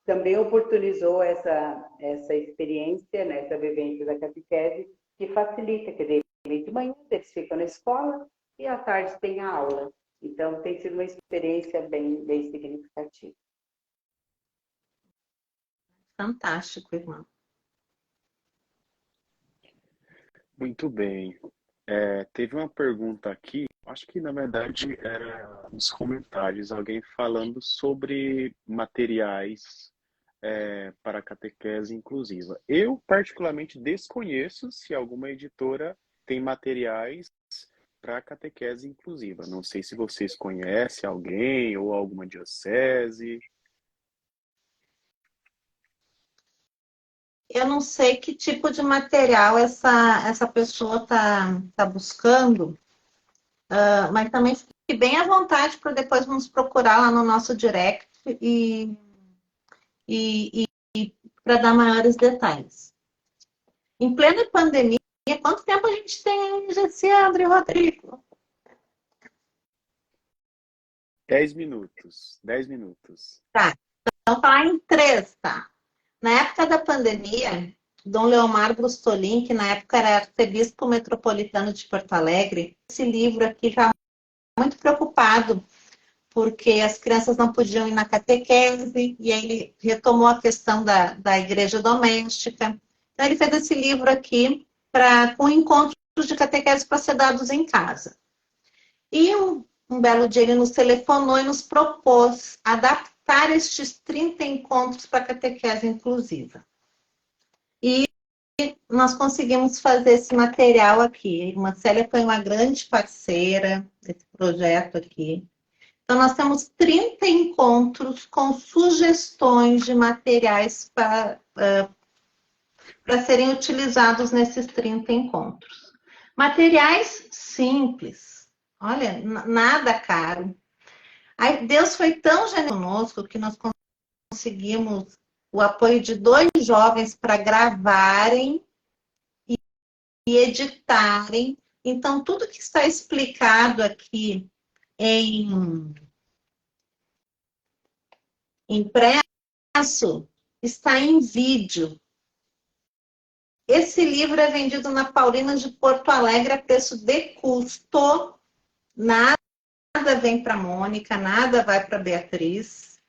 também oportunizou essa experiência, né, essa vivência da catequese, que facilita, quer dizer, de manhã eles ficam na escola e à tarde tem a aula. Então, tem sido uma experiência bem significativa. Fantástico, irmão. Muito bem. Teve uma pergunta aqui, acho que na verdade era nos comentários, alguém falando sobre materiais para catequese inclusiva. Eu, particularmente, desconheço se alguma editora tem materiais para catequese inclusiva. Não sei se vocês conhecem alguém ou alguma diocese. Eu não sei que tipo de material essa pessoa tá buscando, mas também fique bem à vontade para depois nos procurar lá no nosso direct e para dar maiores detalhes. Em plena pandemia, quanto tempo a gente tem aí, Jessi, André e Rodrigo? 10 minutos. 10 minutos. Tá, então falar em 3, tá? Na época da pandemia, Dom Leomar Brustolin, que na época era arcebispo metropolitano de Porto Alegre, esse livro aqui já muito preocupado, porque as crianças não podiam ir na catequese, e aí ele retomou a questão da igreja doméstica. Então ele fez esse livro aqui com encontros de catequese para ser dados em casa. E um belo dia ele nos telefonou e nos propôs adaptar estes 30 encontros para catequese inclusiva. E nós conseguimos fazer esse material aqui. A irmã Célia foi uma grande parceira desse projeto aqui. Então, nós temos 30 encontros com sugestões de materiais para serem utilizados nesses 30 encontros. Materiais simples. Olha, nada caro. Aí Deus foi tão generoso conosco que nós conseguimos o apoio de 2 jovens para gravarem e editarem. Então, tudo que está explicado aqui em impresso está em vídeo. Esse livro é vendido na Paulina de Porto Alegre a preço de custo. Nada vem para a Mônica, nada vai para a Beatriz.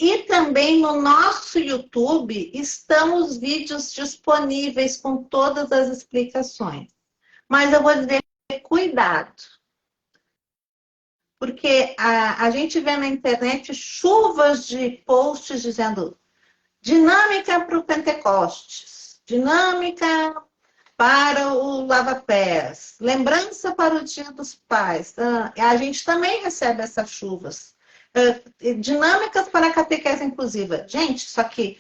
E também no nosso YouTube estão os vídeos disponíveis com todas as explicações. Mas eu vou dizer, cuidado. Porque a gente vê na internet chuvas de posts dizendo dinâmica para o Pentecostes, dinâmica para o lava-pés, lembrança para o Dia dos Pais. A gente também recebe essas chuvas. Dinâmicas para a catequese inclusiva. Gente, só que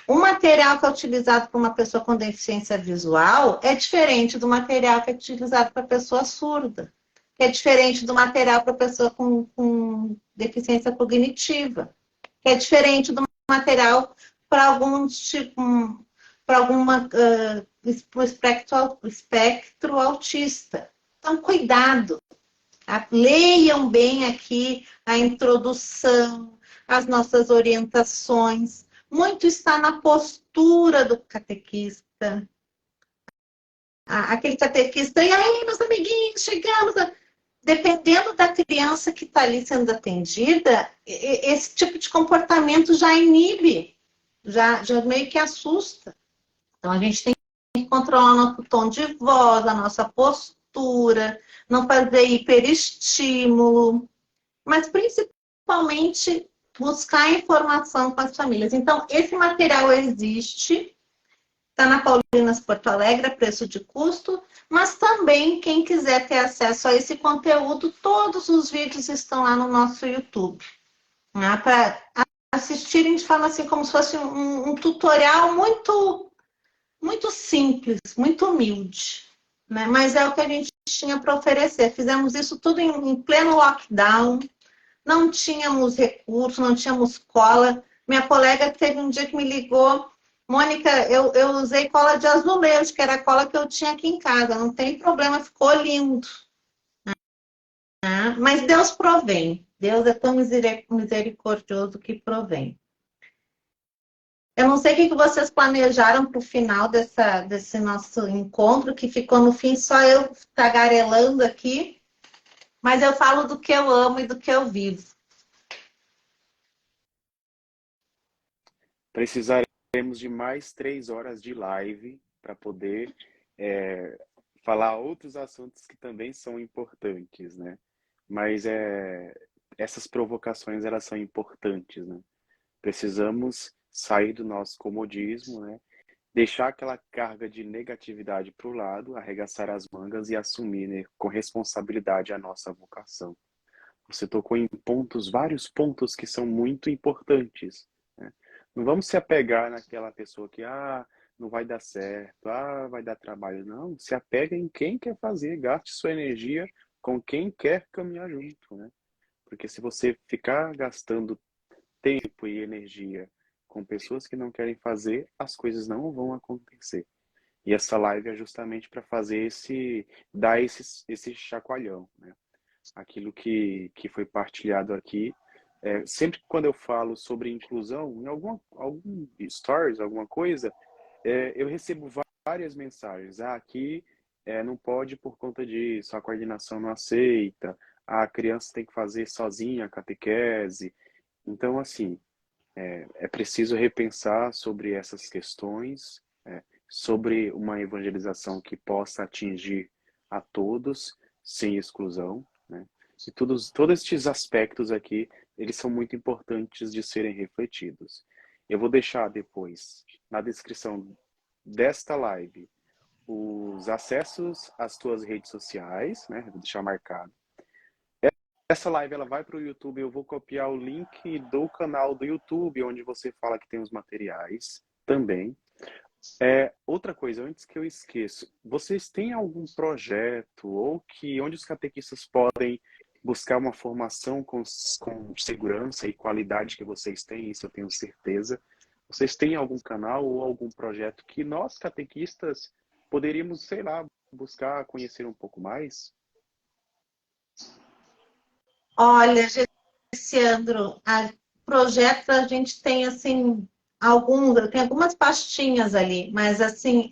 o material que é utilizado por uma pessoa com deficiência visual é diferente do material que é utilizado para pessoa surda, que é diferente do material para pessoa com deficiência cognitiva, que é diferente do material para algum tipo, para alguma espectro autista. Então, cuidado. Leiam bem aqui a introdução, as nossas orientações. Muito está na postura do catequista. Aquele catequista, e aí, meus amiguinhos, chegamos. Dependendo da criança que está ali sendo atendida, esse tipo de comportamento já inibe, já meio que assusta. Então, a gente tem que controlar o nosso tom de voz, a nossa postura, não fazer hiperestímulo, mas principalmente buscar informação com as famílias. Então, esse material existe, está na Paulinas Porto Alegre, a preço de custo, mas também quem quiser ter acesso a esse conteúdo, todos os vídeos estão lá no nosso YouTube, né, para assistirem de forma assim, como se fosse um tutorial muito simples, muito humilde, né? Mas é o que a gente tinha para oferecer. Fizemos isso tudo em pleno lockdown, não tínhamos recursos, não tínhamos cola. Minha colega teve um dia que me ligou, Mônica, eu usei cola de azulejo, que era a cola que eu tinha aqui em casa, não tem problema, ficou lindo. Né? Mas Deus provém, Deus é tão misericordioso que provém. Eu não sei o que vocês planejaram para o final desse nosso encontro, que ficou no fim só eu tagarelando aqui, mas eu falo do que eu amo e do que eu vivo. Precisaremos de mais 3 horas de live para poder falar outros assuntos que também são importantes, né? Mas essas provocações, elas são importantes, né? Precisamos sair do nosso comodismo, né? Deixar aquela carga de negatividade para o lado, arregaçar as mangas e assumir, né, com responsabilidade a nossa vocação. Você tocou em vários pontos que são muito importantes, né? Não vamos se apegar naquela pessoa que não vai dar certo, vai dar trabalho. Não, se apega em quem quer fazer, gaste sua energia com quem quer caminhar junto, né? Porque se você ficar gastando tempo e energia com pessoas que não querem fazer, as coisas não vão acontecer. E essa live é justamente para fazer dar esse chacoalhão, né? Aquilo que foi partilhado aqui. Sempre quando eu falo sobre inclusão, em algum stories, alguma coisa, eu recebo várias mensagens. Aqui não pode por conta disso, a coordenação não aceita, a criança tem que fazer sozinha a catequese. Então, assim, é preciso repensar sobre essas questões, sobre uma evangelização que possa atingir a todos, sem exclusão, né? E todos estes aspectos aqui, eles são muito importantes de serem refletidos. Eu vou deixar depois, na descrição desta live, os acessos às tuas redes sociais, né? Vou deixar marcado. Essa live ela vai para o YouTube, eu vou copiar o link do canal do YouTube, onde você fala que tem os materiais também. Outra coisa, antes que eu esqueça, vocês têm algum projeto ou onde os catequistas podem buscar uma formação com segurança e qualidade que vocês têm, isso eu tenho certeza. Vocês têm algum canal ou algum projeto que nós catequistas poderíamos, sei lá, buscar conhecer um pouco mais? Olha, Alessandro, projetos a gente tem assim alguns, tem algumas pastinhas ali, mas assim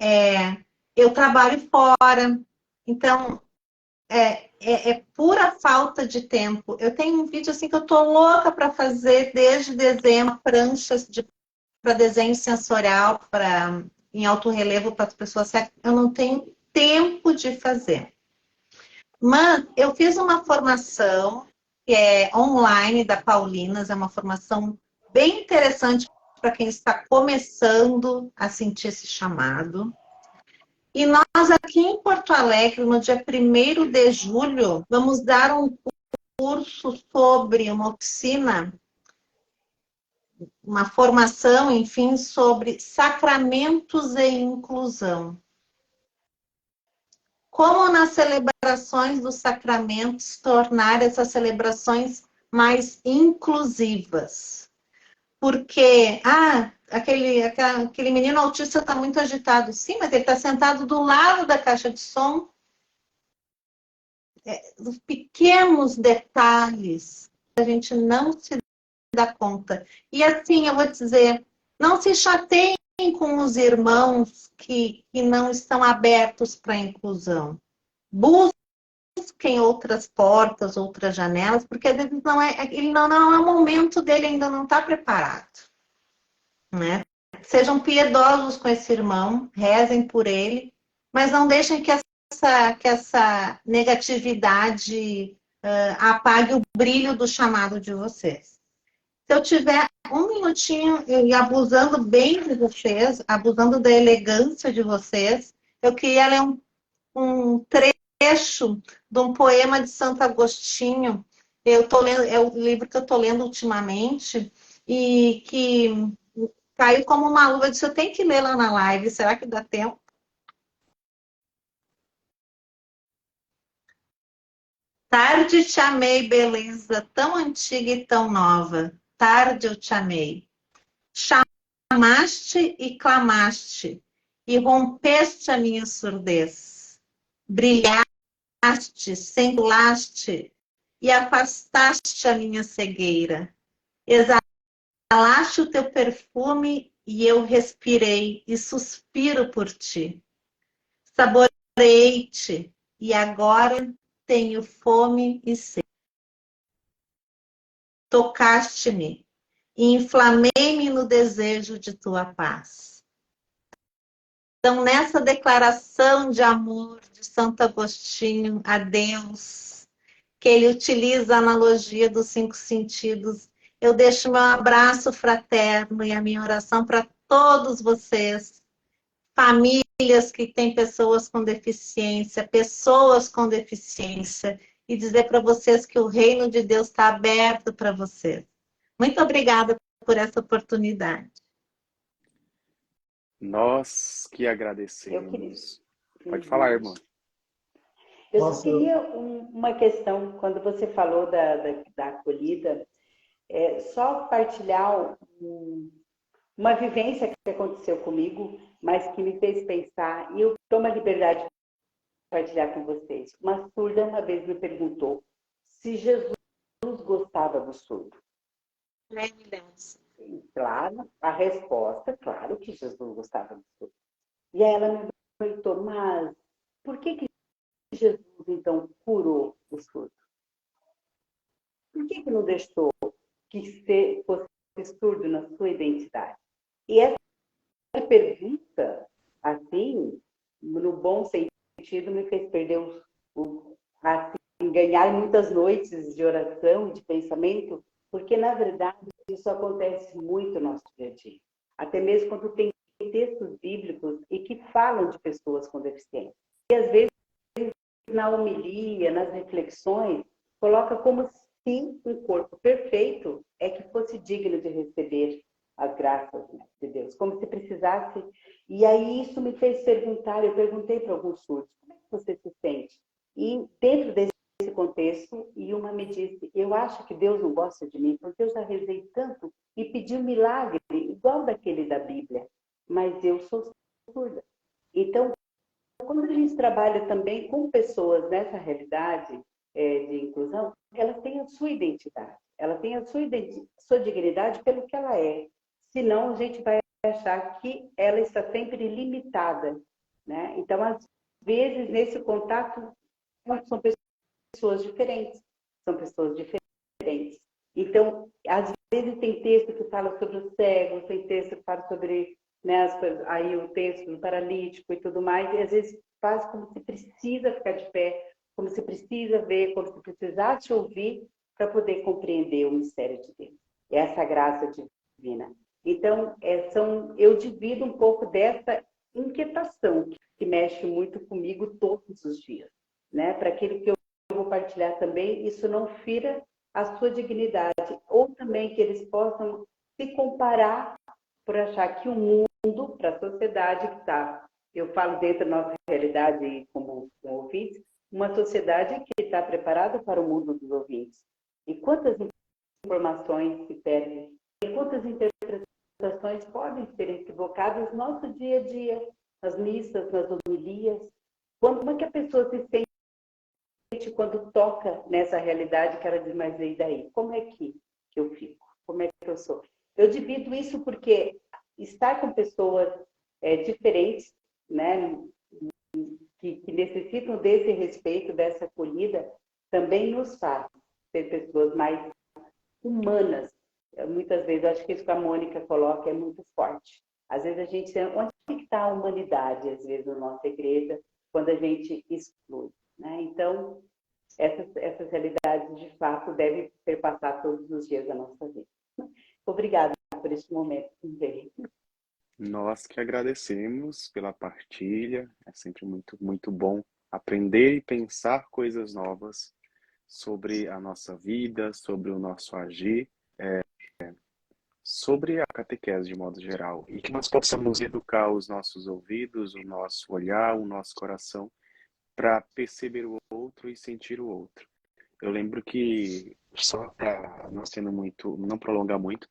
eu trabalho fora, então é pura falta de tempo. Eu tenho um vídeo assim que eu tô louca para fazer desde dezembro, pranchas para desenho sensorial, para em alto relevo para as pessoas. Eu não tenho tempo de fazer. Mas eu fiz uma formação que é online da Paulinas, é uma formação bem interessante para quem está começando a sentir esse chamado. E nós aqui em Porto Alegre, no dia 1º de julho, vamos dar um curso sobre uma oficina, uma formação, enfim, sobre sacramentos e inclusão. Como nas celebrações dos sacramentos tornar essas celebrações mais inclusivas. Porque, aquele menino autista está muito agitado. Sim, mas ele está sentado do lado da caixa de som. Os pequenos detalhes a gente não se dá conta. E assim, eu vou dizer, não se chateiem com os irmãos que não estão abertos para a inclusão. Busquem outras portas, outras janelas, porque às vezes ele não é o momento dele, ainda não está preparado. Né? Sejam piedosos com esse irmão, rezem por ele, mas não deixem que essa negatividade apague o brilho do chamado de vocês. Se eu tiver um minutinho e abusando bem de vocês, abusando da elegância de vocês, eu queria ler um trecho de um poema de Santo Agostinho. Eu tô lendo, é o livro que eu estou lendo ultimamente, e que caiu como uma luva. Eu disse, eu tenho que ler lá na live, será que dá tempo? Tarde te amei, beleza, tão antiga e tão nova. Tarde eu te amei. Chamaste e clamaste, e rompeste a minha surdez. Brilhaste, singulaste, e afastaste a minha cegueira. Exalaste o teu perfume, e eu respirei, e suspiro por ti. Saboreei-te, e agora tenho fome e sede. Tocaste-me e inflamei-me no desejo de tua paz. Então, nessa declaração de amor de Santo Agostinho a Deus, que ele utiliza a analogia dos 5 sentidos, eu deixo meu abraço fraterno e a minha oração para todos vocês, famílias que têm pessoas com deficiência, e dizer para vocês que o reino de Deus está aberto para vocês. Muito obrigada por essa oportunidade. Nós que agradecemos. Pode falar, irmã. Eu só queria uma questão, quando você falou da acolhida, só partilhar uma vivência que aconteceu comigo, mas que me fez pensar, e eu tomo a liberdade de compartilhar com vocês. Uma surda uma vez me perguntou se Jesus gostava do surdo. Claro, a resposta, claro que Jesus gostava do surdo. E aí ela me perguntou, mas por que Jesus, então, curou o surdo? Por que não deixou que fosse surdo na sua identidade? E essa pergunta, assim, no bom sentido, me fez perder ganhar muitas noites de oração, de pensamento, porque, na verdade, isso acontece muito no nosso dia a dia. Até mesmo quando tem textos bíblicos e que falam de pessoas com deficiência. E, às vezes, na homilia, nas reflexões, coloca como se um corpo perfeito é que fosse digno de receber as graças de Deus, como se precisasse. E aí isso me fez perguntar, eu perguntei para alguns surdos, como é que você se sente? E dentro desse contexto, e uma me disse, eu acho que Deus não gosta de mim, porque eu já rezei tanto e pedi um milagre, igual daquele da Bíblia, mas eu sou surda. Então, quando a gente trabalha também com pessoas nessa realidade de inclusão, ela tem a sua identidade, ela tem a sua dignidade pelo que ela é. Senão, a gente vai achar que ela está sempre limitada, né? Então, às vezes, nesse contato, são pessoas pessoas diferentes. São pessoas diferentes. Então, às vezes tem texto que fala sobre os cegos, tem texto que fala sobre, né, aí o texto do paralítico e tudo mais, e às vezes faz como se precisa ficar de pé, como se precisa ver, como se precisasse ouvir para poder compreender o mistério de Deus. Essa graça divina. Então, eu divido um pouco dessa inquietação que mexe muito comigo todos os dias, né? Para aquilo que eu vou partilhar também, isso não fira a sua dignidade, ou também que eles possam se comparar por achar que o mundo, para a sociedade que está, eu falo dentro da nossa realidade como ouvintes, uma sociedade que está preparada para o mundo dos ouvintes. E quantas informações se perdem, e quantas interpretações podem ser equivocadas no nosso dia a dia, nas missas, nas homilias. Como é que a pessoa se sente quando toca nessa realidade que ela diz, mas e daí? Como é que eu fico? Como é que eu sou? Eu divido isso porque estar com pessoas diferentes, né, que necessitam desse respeito, dessa acolhida, também nos faz ser pessoas mais humanas. Muitas vezes, acho que isso que a Mônica coloca é muito forte. Às vezes a gente, onde está a humanidade, às vezes, na nossa igreja, quando a gente exclui, né? Então, essas realidades, de fato, devem perpassar todos os dias da nossa vida. Obrigada por este momento também. Nós que agradecemos pela partilha. É sempre muito, muito bom aprender e pensar coisas novas sobre a nossa vida, sobre o nosso agir, sobre a catequese de modo geral. E que nós possamos educar os nossos ouvidos, o nosso olhar, o nosso coração, para perceber o outro e sentir o outro. Eu lembro que, só para não sendo muito, não prolongar muito,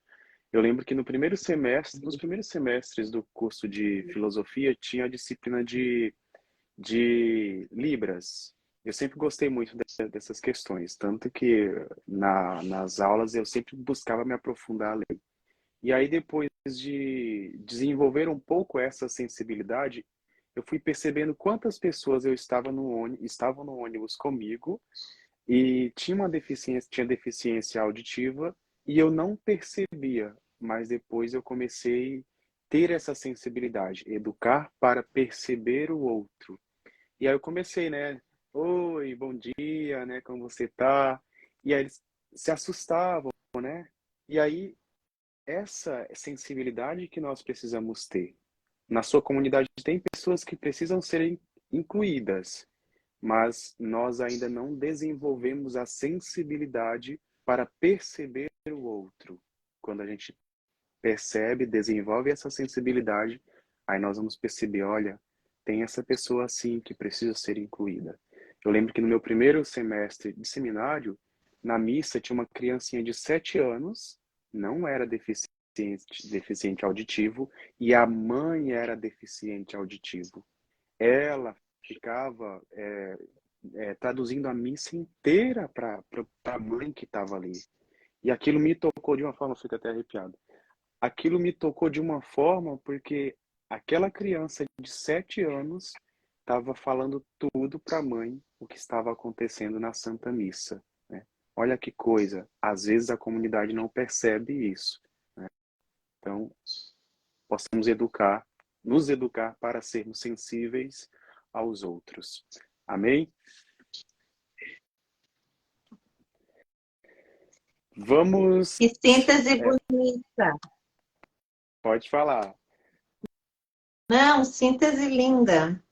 eu lembro que no primeiro semestre, nos primeiros semestres do curso de filosofia, tinha a disciplina de Libras. Eu sempre gostei muito dessas questões, tanto que nas aulas eu sempre buscava me aprofundar a ler. E aí, depois de desenvolver um pouco essa sensibilidade, eu fui percebendo quantas pessoas estavam no ônibus comigo e tinha deficiência auditiva e eu não percebia, mas depois eu comecei a ter essa sensibilidade, educar para perceber o outro. E aí eu comecei, né? Oi, bom dia, né? Como você tá? E aí eles se assustavam, né? E aí essa sensibilidade que nós precisamos ter. Na sua comunidade tem pessoas que precisam ser incluídas, mas nós ainda não desenvolvemos a sensibilidade para perceber o outro. Quando a gente percebe, desenvolve essa sensibilidade, aí nós vamos perceber, olha, tem essa pessoa assim que precisa ser incluída. Eu lembro que no meu primeiro semestre de seminário, na missa tinha uma criancinha de 7 anos, não era deficiente auditivo, e a mãe era deficiente auditivo. Ela ficava traduzindo a missa inteira para a mãe que estava ali. E aquilo me tocou de uma forma, fico até arrepiado. Aquilo me tocou de uma forma porque aquela criança de 7 anos estava falando tudo para a mãe o que estava acontecendo na Santa Missa, né? Olha que coisa, às vezes a comunidade não percebe isso, né? Então, possamos nos educar para sermos sensíveis aos outros. Amém? Vamos. Que síntese bonita. Pode falar. Não, síntese linda.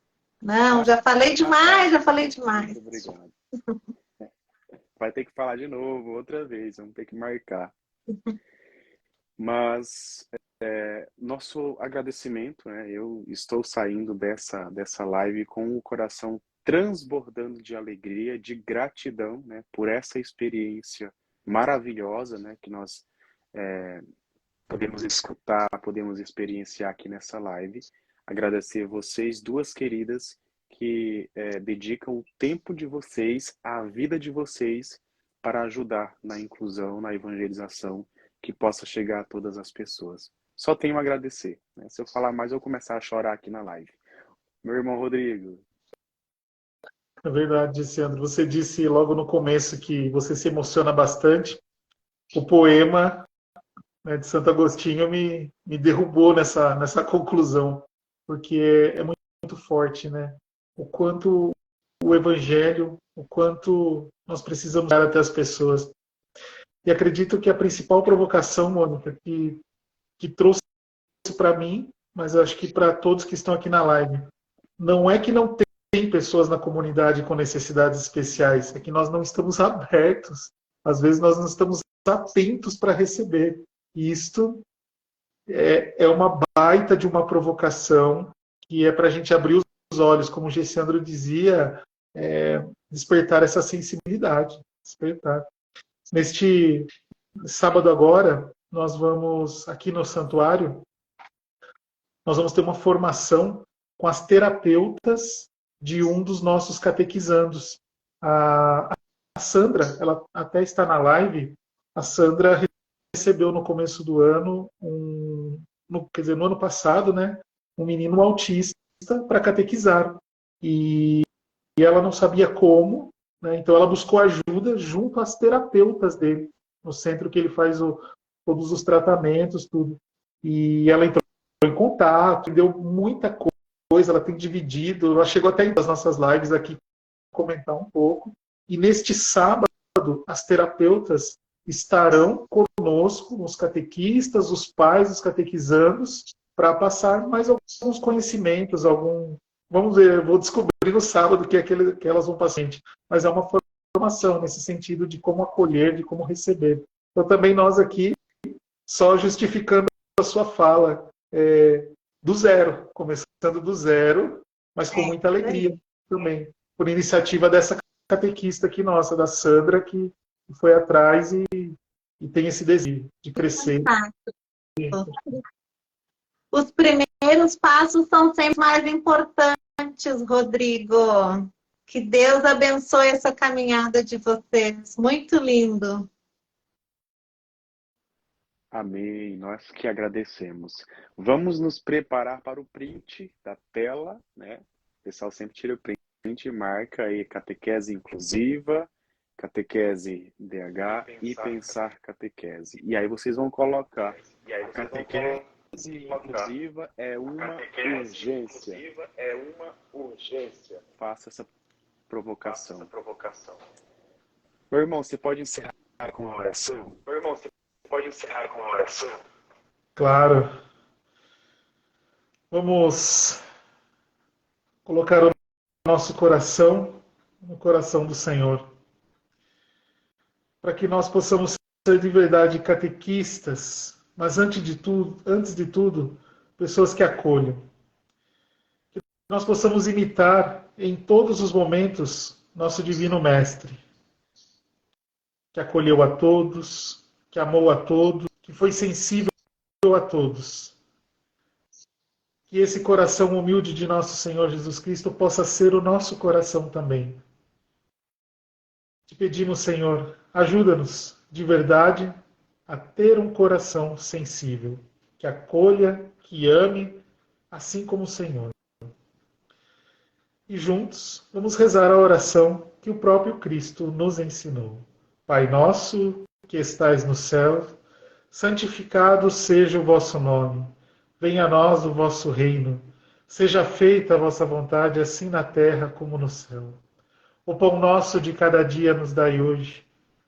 Não, já falei demais, já falei demais. Muito obrigado. Vai ter que falar de novo, outra vez, vamos ter que marcar. Mas nosso agradecimento, né? Eu estou saindo dessa live com o coração transbordando de alegria, de gratidão, né? Por essa experiência maravilhosa, né? Que nós podemos escutar, podemos experienciar aqui nessa live. Agradecer vocês, duas queridas, que dedicam o tempo de vocês, a vida de vocês, para ajudar na inclusão, na evangelização, que possa chegar a todas as pessoas. Só tenho a agradecer, né? Se eu falar mais, eu vou começar a chorar aqui na live. Meu irmão Rodrigo. É verdade, Sandro. Você disse logo no começo que você se emociona bastante. O poema, né, de Santo Agostinho me derrubou nessa conclusão, porque é muito forte, né? O quanto o Evangelho, o quanto nós precisamos dar até as pessoas. E acredito que a principal provocação, Mônica, que trouxe para mim, mas eu acho que para todos que estão aqui na live, não é que não tem pessoas na comunidade com necessidades especiais, é que nós não estamos abertos. Às vezes nós não estamos atentos para receber. E isto é uma baita de uma provocação que é para a gente abrir os olhos, como o Gessandro dizia, despertar essa sensibilidade. Despertar. Neste sábado agora, nós vamos, aqui no santuário, nós vamos ter uma formação com as terapeutas de um dos nossos catequizandos. A Sandra, ela até está na live, a Sandra recebeu no começo do ano, quer dizer, no ano passado, né, um menino autista para catequizar. E ela não sabia como, né, então ela buscou ajuda junto às terapeutas dele, no centro que ele faz todos os tratamentos, tudo. E ela entrou em contato, deu muita coisa, ela tem dividido, ela chegou até nas nossas lives aqui comentar um pouco. E neste sábado, as terapeutas estarão conosco, os catequistas, os pais, os catequizandos, para passar mais alguns conhecimentos, vamos ver, vou descobrir no sábado o que é que elas vão passar, mas é uma formação nesse sentido de como acolher, de como receber. Então também nós aqui, só justificando a sua fala, do zero, começando do zero, mas com muita alegria também, por iniciativa dessa catequista aqui nossa, da Sandra, que foi atrás e tem esse desejo de crescer. Os primeiros passos são sempre mais importantes, Rodrigo. Que Deus abençoe essa caminhada de vocês. Muito lindo. Amém. Nós que agradecemos. Vamos nos preparar para o print da tela, né? O pessoal sempre tira o print e marca aí catequese inclusiva, catequese DH e pensar catequese. E aí vocês vão colocar catequese inclusiva é uma urgência. Faça essa provocação. Meu irmão, você pode encerrar com a oração? Claro. Vamos colocar o nosso coração no coração do Senhor, para que nós possamos ser de verdade catequistas, mas antes de tudo, pessoas que acolham. Que nós possamos imitar em todos os momentos nosso Divino Mestre, que acolheu a todos, que amou a todos, que foi sensível a todos. Que esse coração humilde de nosso Senhor Jesus Cristo possa ser o nosso coração também. Te pedimos, Senhor, ajuda-nos de verdade a ter um coração sensível, que acolha, que ame, assim como o Senhor. E juntos vamos rezar a oração que o próprio Cristo nos ensinou. Pai nosso, que estais no céu, santificado seja o vosso nome. Venha a nós o vosso reino. Seja feita a vossa vontade, assim na terra como no céu. O pão nosso de cada dia nos dai hoje.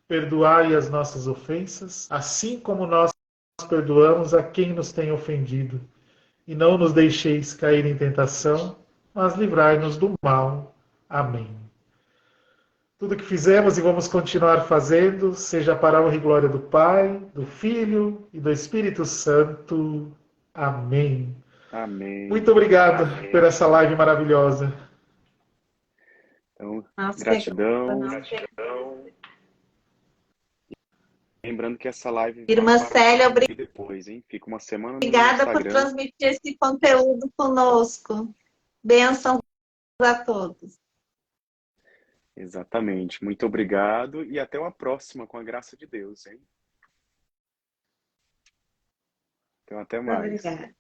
Perdoai as nossas ofensas, assim como nós perdoamos a quem nos tem ofendido. E não nos deixeis cair em tentação, mas livrai-nos do mal. Amém. Tudo que fizemos e vamos continuar fazendo, seja para a honra e glória do Pai, do Filho e do Espírito Santo. Amém. Amém. Muito obrigado por essa live maravilhosa. Então, gratidão. Lembrando que essa live Irmã Célia, depois, hein? Fica uma semana no obrigada Instagram. por transmitir esse conteúdo conosco. Bênçãos a todos. Exatamente. Muito obrigado e até uma próxima, com a graça de Deus, hein? Então, até mais. Obrigada.